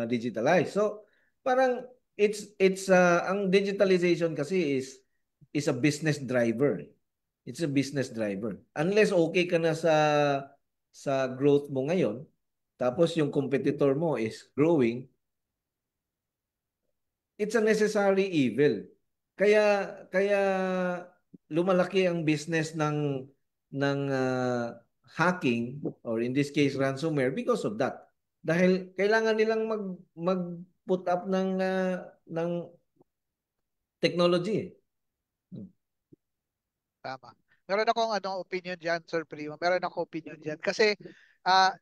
digitalize. So parang ang digitalization kasi is a business driver. It's a business driver. Unless okay ka na sa growth mo ngayon, tapos yung competitor mo is growing, it's a necessary evil. Kaya lumalaki ang business ng hacking or in this case ransomware because of that. Dahil kailangan nilang mag-put up ng technology. Tama. Meron akong opinion diyan, Sir Primo. Meron akong opinion diyan kasi ah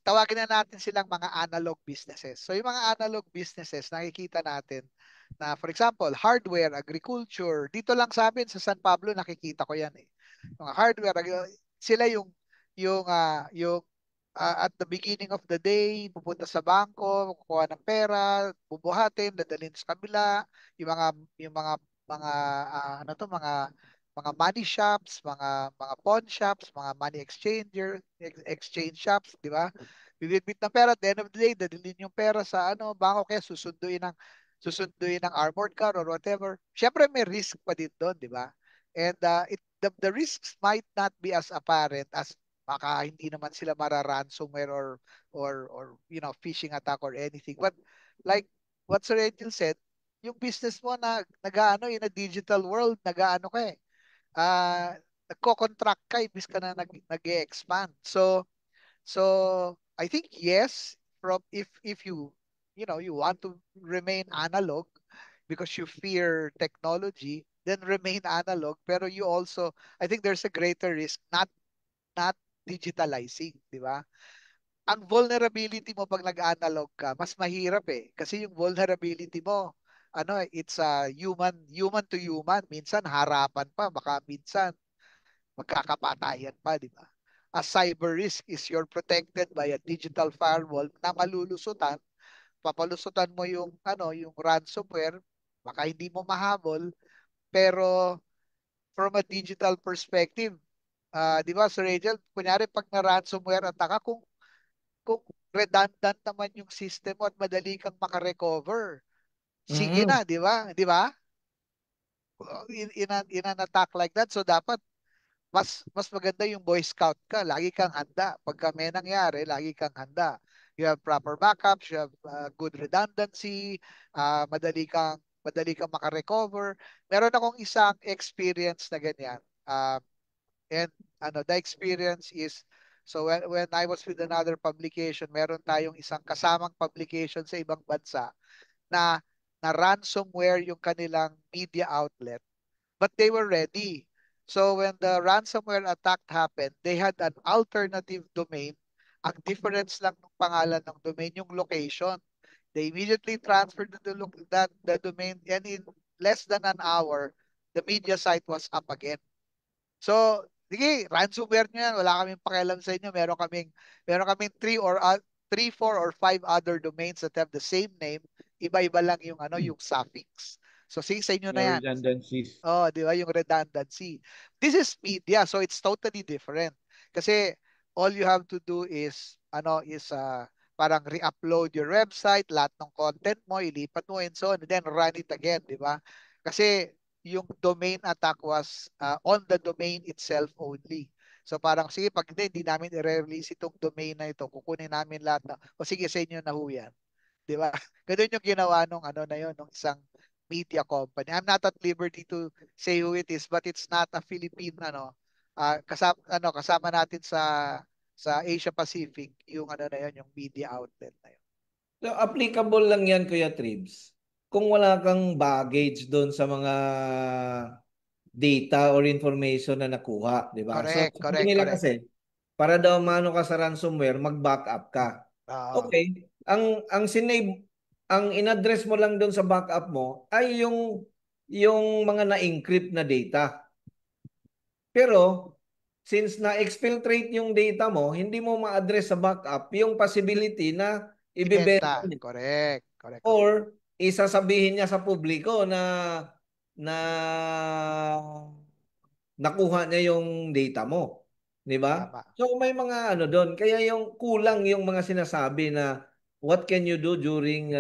tawagin na natin silang mga analog businesses. So yung mga analog businesses, nakikita natin na for example, hardware, agriculture, dito lang sa amin sa San Pablo nakikita ko 'yan eh. Mga hardware, sila yung at the beginning of the day, pupunta sa bangko, kukuha ng pera, bubuhatin, dadalhin sa kabila, yung mga yung mga mga money shops, mga pawn shops, mga money exchange shops, di ba? Bibitbit ng pera, at the end of the day, dadalhin yung pera sa bangko, kaya susunduin ng armored car or whatever. Siyempre may risk pa din doon, di ba? And the risks might not be as apparent as baka hindi naman sila mara-ransomware or phishing attack or anything. But like what Sir Angel said, yung business mo na nag-aano in a digital world, nag-aano ka nagko-contract ka imbis ka na nag-expand. So I think yes, from if you want to remain analog because you fear technology, then remain analog. Pero you also, I think there's a greater risk not digitalizing, di ba? Ang vulnerability mo pag nag-analog ka, mas mahirap eh. Kasi yung vulnerability mo, it's human to human. Minsan harapan pa, baka minsan magkakapatayan pa, di ba? A cyber risk is you're protected by a digital firewall na malulusutan, papalusutan mo yung ransomware, baka hindi mo mahabol, pero from a digital perspective, di ba, Sir Rachel, kunyari pag na-ransomware attack, kung redundant naman yung system mo at madali kang makarecover, sige Mm. na, di ba? Di ba? In an attack like that, so dapat mas maganda yung Boy Scout ka. Lagi kang handa. Pagka may nangyari, lagi kang handa. You have proper backups, you have good redundancy, madali kang makarecover. Meron akong isang experience na ganyan. And the experience is So when I was with another publication, meron tayong isang kasamang publication sa ibang bansa na na ransomware yung kanilang media outlet, but they were ready. So when the ransomware attack happened, they had an alternative domain. Ang difference lang ng pangalan ng domain, yung location. They immediately transferred the domain, and in less than an hour, the media site was up again. So, sige, ransomware nyo yan. Wala kaming pakialam sa inyo. Meron kaming 3, 4, or 5 other domains that have the same name. Iba-iba lang yung yung suffix. So, sige sa inyo na yan. Redundancies. Oh, di ba? Yung redundancy. This is media, so it's totally different. Kasi all you have to do is parang re-upload your website, lahat ng content mo, ilipat mo and so on, and then run it again, di ba? Kasi yung domain attack was on the domain itself only. So parang sige, pag hindi namin i-release itong domain na ito, kukunin namin lahat o sige sa inyo na ho yan. Di ba? Ganun yung ginawa nung na yun, nung isang media company. I'm not at liberty to say who it is, but it's not a Philippine kasama natin sa Asia Pacific yung na yun, yung media outlet na yun. So, applicable lang yan, Kuya Tribs. Kung wala kang baggage doon sa mga data or information na nakuha, di ba? So, sabi nila Correct. kasi, para daw mano ka sa ransomware, mag-backup ka. Oo. Okay. Ang in-address mo lang doon sa backup mo ay yung mga na-encrypt na data. Pero since na-exfiltrate yung data mo, hindi mo ma-address sa backup yung possibility na ibebenta Ibenta. niya Correct. or isasabihin niya sa publiko na nakuha niya yung data mo, 'di ba? Tama. So may mga doon, kaya yung kulang yung mga sinasabi na what can you do during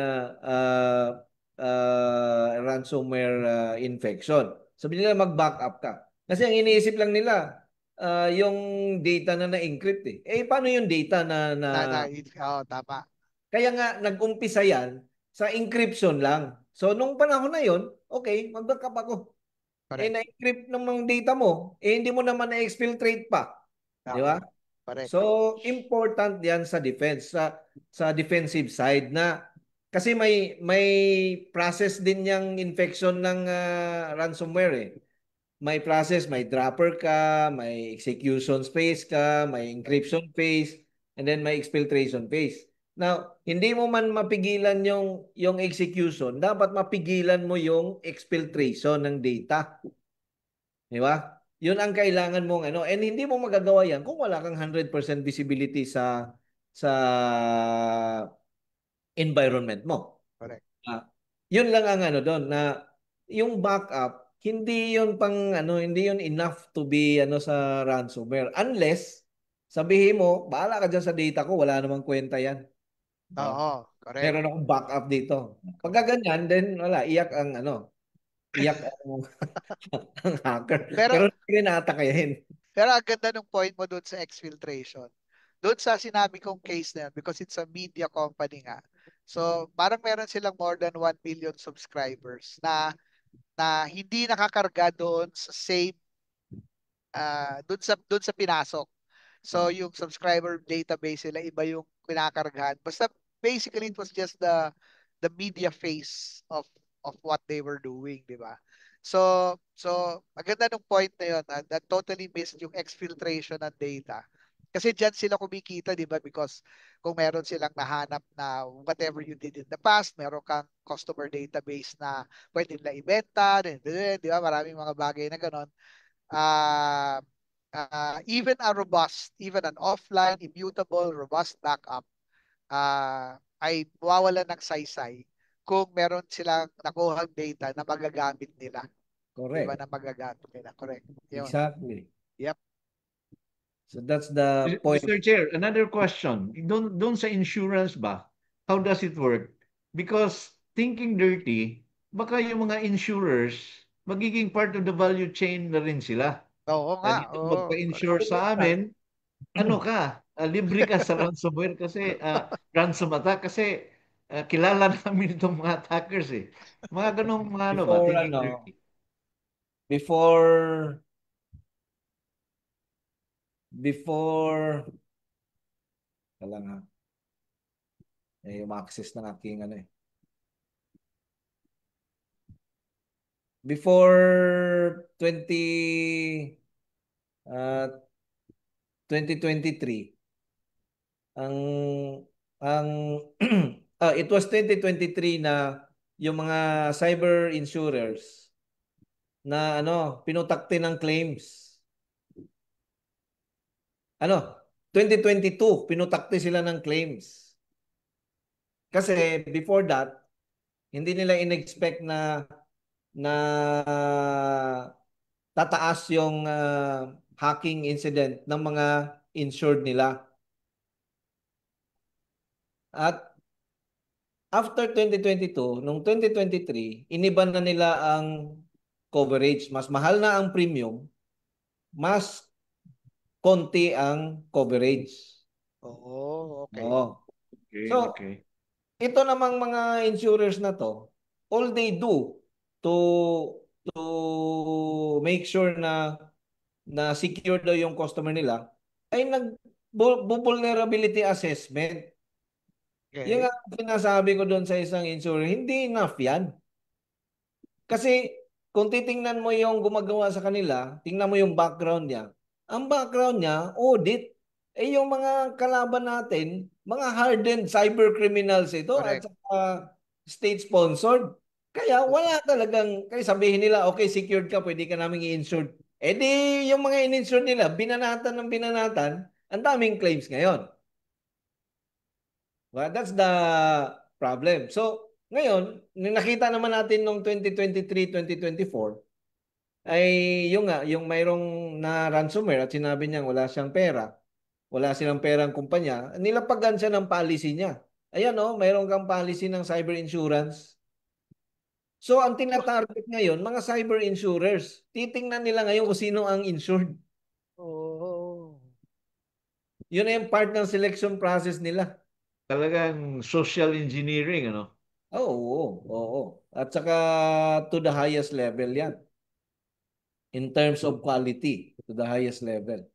ransomware infection. Sabi nila mag-backup ka. Kasi ang iniisip lang nila yung data na na-encrypt eh. Eh paano yung data Tama. kaya nga nag-umpisa yan sa encryption lang. So nung panahon na yon, okay, mag-backup ako. Correct. Na-encrypt ng mga data mo, hindi mo naman na-exfiltrate pa. Di ba? Correct. So, important yan sa defense, sa defensive side na kasi may process din yung infection ng ransomware eh. May process, may dropper ka, may execution phase ka, may encryption phase, and then may exfiltration phase. Now, hindi mo man mapigilan yung execution, dapat mapigilan mo yung exfiltration ng data. Di ba? Yun ang kailangan mong and hindi mo magagawa yan kung wala kang 100% visibility sa environment mo. Correct. Yun lang ang doon na yung backup hindi yun hindi yun enough to be sa ransomware unless sabihin mo bahala ka diyan sa data ko, wala namang kwenta yan. Oo, correct. Meron akong backup dito. Pagka ganyan, then wala, iyak ang iyak ang hacker. Pero hindi natakayin. Pero ang ganda ng point mo doon sa exfiltration. Doon sa sinabi kong case na yun, because it's a media company nga. So, parang meron silang more than 1 million subscribers na hindi nakakarga doon sa same doon sa pinasok. So, yung subscriber database nila iba yung kinakargahan. Basta basically it was just the media face of what they were doing, di ba? So maganda ng point na yun, that totally missed yung exfiltration ng data. Kasi diyan sila kumikita, di ba? Because kung meron silang nahanap na whatever you did in the past, meron kang customer database na pwede nila ibenta, di ba? Maraming mga bagay na ganon. Even an offline, immutable, robust backup ay mawawalan ng saysay kung meron silang nakuhang data na magagamit nila. Correct. Diba na magagamit nila. Correct. Yun. Exactly. Yep. So that's the point. Mr. Chair, another question. Doon sa insurance ba, how does it work? Because thinking dirty, baka yung mga insurers, magiging part of the value chain na rin sila. Oo nga. Dito magpa-insure Correct. sa amin, libre ka sa ransomware kasi ransom attack kasi kilala namin itong mga attackers eh. Mga ganong mga thinking dirty. Before Wala nga. Yung access ng aking ano eh. Before 2023, ang ang it was 2023 na yung mga cyber insurers na pinutakti ng claims. 2022 pinutakti sila ng claims. Kasi before that, hindi nila in-expect na tataas yung hacking incident ng mga insured nila. At after 2022, nung 2023, iniban na nila ang coverage. Mas mahal na ang premium, mas konti ang coverage. Oo, okay. Oo. Okay, So, okay. ito namang mga insurers na to, all they do to make sure na secure daw yung customer nila ay vulnerability assessment. Yung Okay. nga sinasabi ko doon sa isang insurer, hindi enough yan. Kasi kung titingnan mo yung gumagawa sa kanila, tingnan mo yung background niya. Ang background niya, audit. Yung mga kalaban natin, mga hardened cyber criminals ito at Correct. state-sponsored. Kaya wala talagang, kaya sabihin nila, okay, secured ka, pwede ka naming i-insured. Di yung mga in-insured nila, binanatan ng binanatan, ang daming claims ngayon. Well, that's the problem. So, ngayon, nakita naman natin noong 2023, 2024, ay yung mayroong na ransomware at sinabi niya wala siyang pera, wala silang perang kumpanya, nilapagan siya ng policy niya. Ayan mayroon kang policy ng cyber insurance. So, ang tinatarget ngayon, mga cyber insurers, titingnan nila ngayon kung sino ang insured. Oo. Yun na yung part ng selection process nila. Talagang social engineering, ano? Oo. At saka to the highest level yan. In terms of quality, to the highest level.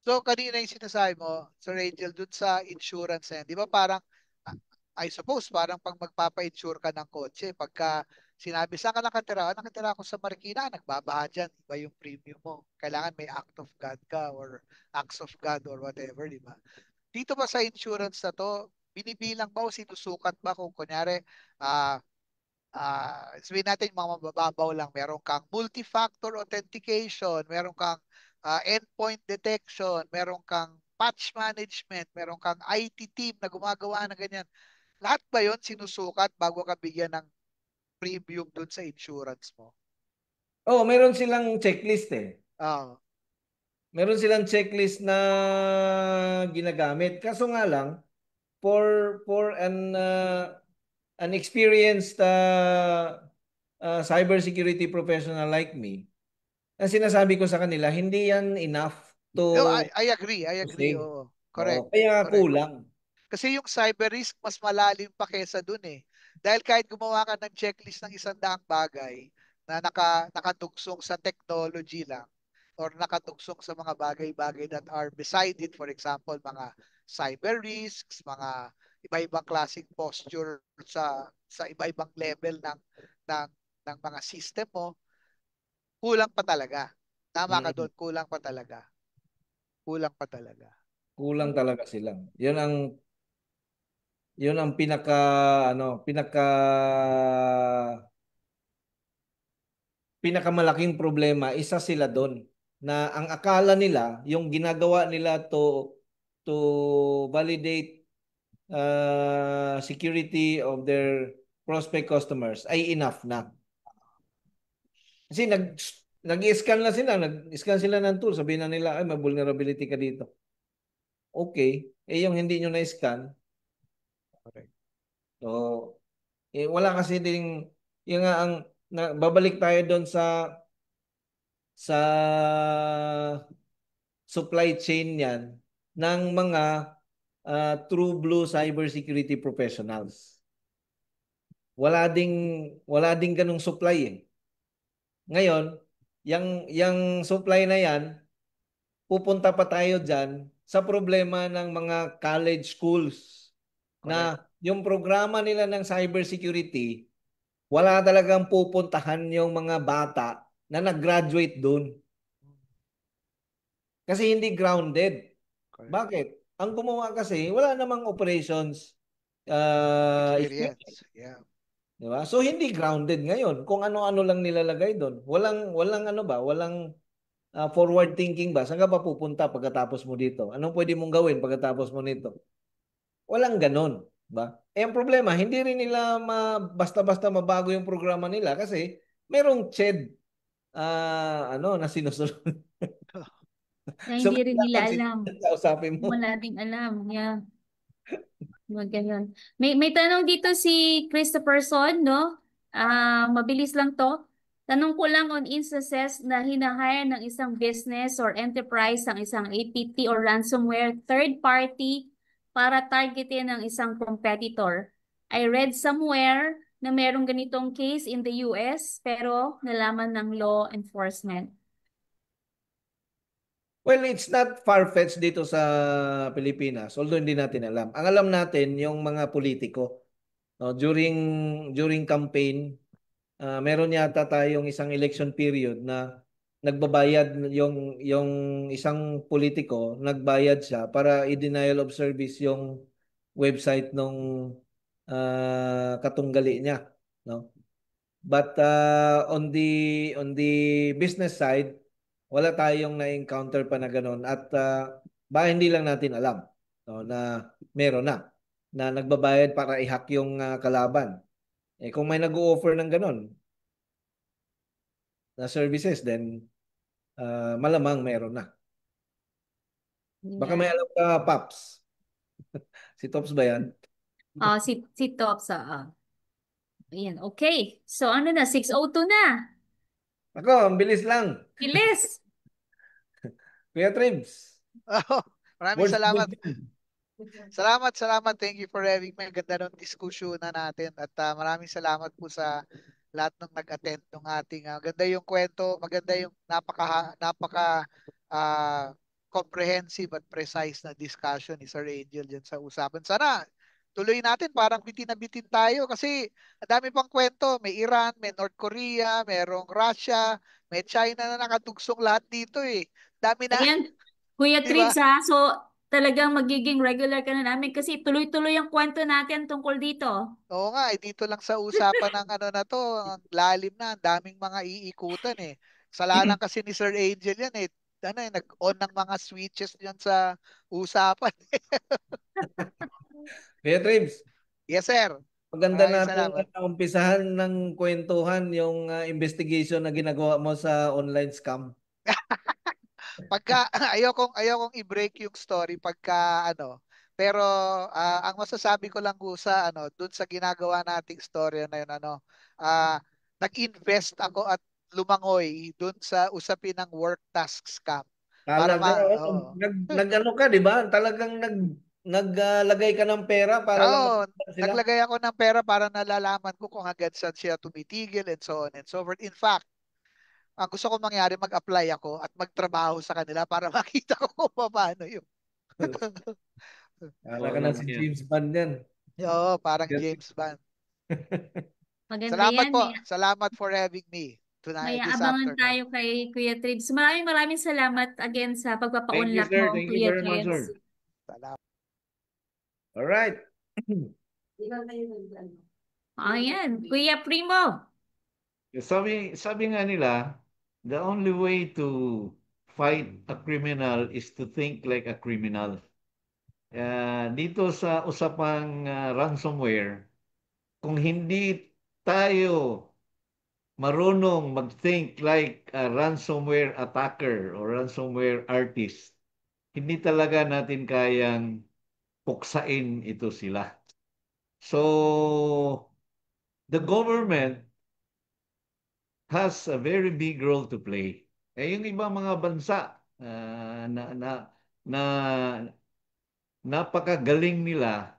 So, kanina yung sinasabi mo, Sir Angel, dun sa insurance na yan, di ba parang, ah, I suppose, parang pag magpapa-insure ka ng kotse, pagka sinabi, saan ka nakatira? Nakatira ako sa Marikina, nagbabaha dyan, iba yung premium mo. Kailangan may act of God ka or acts of God or whatever, di ba? Dito ba sa insurance na to, binibilang ba o sinusukat ba kung kunyari, ah, sabihin natin mga mababaw lang, meron kang multi-factor authentication, meron kang endpoint detection, meron kang patch management, meron kang IT team na gumagawa ng ganyan. Lahat ba yon sinusukat bago ka bigyan ng premium dun sa insurance mo? Meron silang checklist eh. Ah, Meron silang checklist na ginagamit. Kaso nga lang, for an experienced cybersecurity professional like me, ang sinasabi ko sa kanila, hindi yan enough no, to I agree, save. oo. Correct, Kaya correct. kulang. Kasi yung cyber risk, mas malalim pa kesa dun eh. Dahil kahit gumawa ka ng checklist ng 100 bagay na nakatugsong sa technology lang or nakatugsong sa mga bagay-bagay that are beside it, for example, mga cyber risks, mga iba-ibang klaseng posture sa iba-ibang level ng ng mga system mo, kulang pa talaga. Tama ka Mm. doon, kulang pa talaga. Kulang pa talaga. Kulang talaga sila. Yun ang pinakamalaking problema, isa sila doon na ang akala nila, yung ginagawa nila to validate security of their prospect customers ay enough na. Kasi nag-scan sila ng tool, sabihin na nila ay may vulnerability ka dito. Okay, yung hindi nyo na-scan, Correct. so wala kasi ding yung nga babalik tayo doon sa supply chain niyan ng mga true blue cybersecurity professionals. Wala ding ganung supply eh. Ngayon, yang supply na yan, pupunta pa tayo dyan sa problema ng mga college schools Correct. na yung programa nila ng cybersecurity, wala talagang pupuntahan yung mga bata na nag-graduate doon. Kasi hindi grounded. Correct. Bakit? Ang gumawa kasi, wala namang operations experience. Experience. Yeah. Di ba? So hindi grounded ngayon. Kung ano-ano lang nilalagay doon. Walang ano ba? Walang forward thinking ba? Saan ka ba pupunta pagkatapos mo dito? Anong pwede mong gawin pagkatapos mo nito? Walang ganon. Ba? Eh ang problema, hindi rin nila basta-basta mabago yung programa nila kasi merong CHED na sinusunod. Na So, hindi rin nila alam. kausapin mo. Wala ding alam. Yeah. Mga ganyan. May tanong dito si Christopherson, no? Mabilis lang to. Tanong ko lang on instances na hinahire ng isang business or enterprise ang isang APT or ransomware third party para targetin ang isang competitor. I read somewhere na merong ganitong case in the US pero nalaman ng law enforcement. Well, it's not far-fetched dito sa Pilipinas, although hindi natin alam. Ang alam natin, yung mga politiko, no, during campaign, meron yata tayong isang election period na nagbabayad yung isang politiko, nagbayad siya para i-denial of service yung website nung katunggali niya, no? But on the business side, wala tayong na-encounter pa na ganun at ba hindi lang natin alam, no, na meron na nagbabayad para i-hack yung kalaban. Eh kung may nag-o-offer ng ganun na services, then malamang meron na. Baka may Yeah. alam ka, Paps. Si Tops ba yan? Si Tops, ayan, okay. So ano na, 6:02 na. Ako, ang bilis lang. Bilis! Kuya Tribs, Maraming words of salamat. wisdom. Salamat. Thank you for having me. Ganda ng diskusyon na natin at maraming salamat po sa lahat ng nag-attend ng ating ganda yung kwento, maganda yung napaka comprehensive at precise na discussion ni Sir Angel diyan sa usapan. Sana tuloy natin, parang bitin na bitin tayo kasi ang dami pang kwento. May Iran, may North Korea, merong Russia, may China na nakatugsong lahat dito eh. Dami na, Ayan, Kuya di ba? Tribs talagang magiging regular ka na namin kasi tuloy-tuloy ang kwento natin tungkol dito. Oo nga, dito lang sa usapan ng ano na to, ang lalim na, ang daming mga iikutan eh. Kasalanan kasi ni Sir Angel yan eh. Nag-on ng mga switches yan sa usapan. Kuya Tribs, Yes, sir. maganda Maraming natin salamat. umpisahan ng kwentuhan yung investigation na ginagawa mo sa online scam. Pagka ayokong i-break yung story pagka pero ang masasabi ko lang po sa doon sa ginagawa nating storya na yun ah, nag-invest ako at lumangoy doon sa usapin ng work task scam para Talaga, oo. nag-ano ka, di ba? Talagang naglagay ka ng pera para lang Oo, makita sila. naglagay ako ng pera para nalalaman ko kung hanggang saan siya tumitigil and so on and so forth. In fact, ang gusto ko mangyari, mag-apply ako at magtrabaho sa kanila para makita ko kung paano yun. Kala Oo ka na lang si yan. James Bond yan. Oo, parang James Bond. Maganda Salamat yan. po. Salamat for having me May tonight, this abangan afternoon. tayo kay Kuya Tribs. Maraming salamat again sa Thank you, pagpapa-unlock sir. mo, Thank you Kuya very much, Tribs. sir. Salamat. All right. Ayan, Kuya Primo. Sabi nga nila, the only way to fight a criminal is to think like a criminal. Dito sa usapang ransomware, kung hindi tayo marunong mag-think like a ransomware attacker or ransomware artist, hindi talaga natin kayang puksain ito sila. So, the government has a very big role to play. Yung ibang mga bansa na napakagaling nila,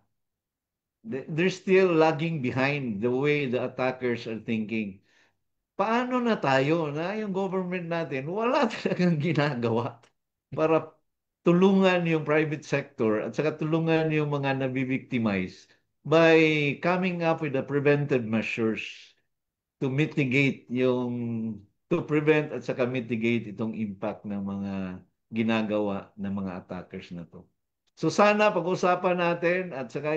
they're still lagging behind the way the attackers are thinking. Paano na tayo na yung government natin wala talagang ginagawa? para tulungan yung private sector at saka tulungan yung mga nabibictimize by coming up with the preventive measures to mitigate to prevent at saka mitigate itong impact ng mga ginagawa ng mga attackers na to. So sana pag-usapan natin at saka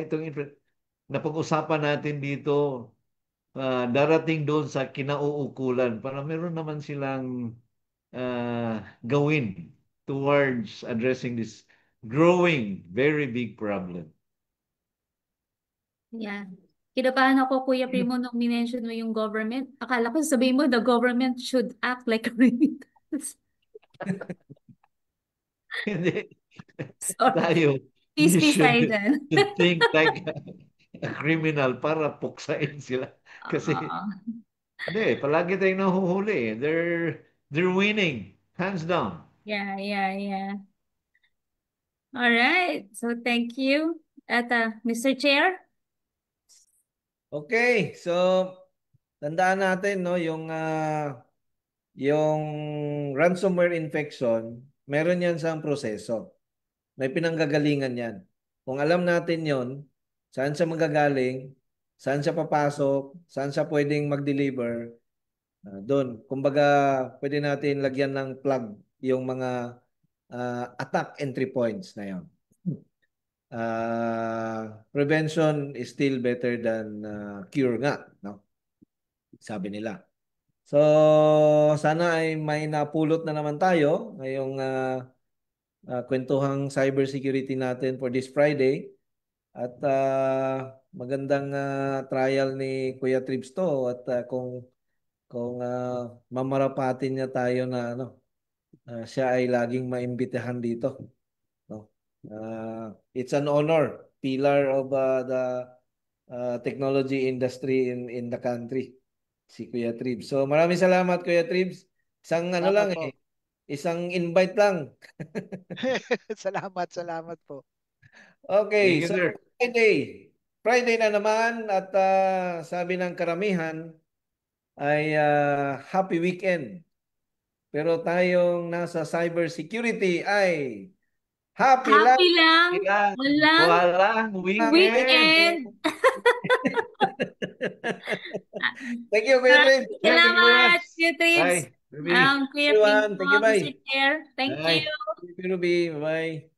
napag-usapan natin dito darating doon sa kinauukulan para meron naman silang gawin towards addressing this growing, very big problem. Yeah. Kinabahan ako, Kuya Primo, nung minention mo yung government. Akala ko sabihin mo, the government should act like criminals. Hindi. Sorry. Tayo, Peace you be should silent. think like a criminal para puksain sila. Kasi, hindi, palagi tayong nahuhuli. They're winning, hands down. Yeah, yeah, yeah. All right. So thank you. At Mr. Chair? Okay, so tandaan natin no yung ransomware infection, meron yan sa proseso. May pinanggagalingan yan. Kung alam natin yon, saan siya magagaling, saan siya papasok, saan siya pwedeng mag-deliver, doon. Kumbaga, pwede natin lagyan ng plug yung mga attack entry points na yon. Prevention is still better than cure nga, no? Sabi nila. So, sana ay may napulot na naman tayo ngayong kwentuhang cybersecurity natin for this Friday. At magandang trial ni Kuya Tribs to at kung mamarapatin niya tayo na siya ay laging maimbitahan dito, no? It's an honor, pillar of the technology industry in the country, si Kuya Tribs. So maraming salamat, Kuya Tribs. Isang Salamat po. isang invite lang. Salamat po. Okay, Thank you, so sir. Friday na naman at sabi ng karamihan ay happy weekend. Pero tayong nasa cybersecurity ay happy lang. Happy lang. Walang Walang weekend. weekend. Thank you, Kuya Tribs. Thank you very Salamat, much. Kuya Tribs. Bye. Ruby. Kuya Everyone, Primo, thank you, bye. Mr. Chair. Thank Bye. you. Thank you, Ruby. Bye.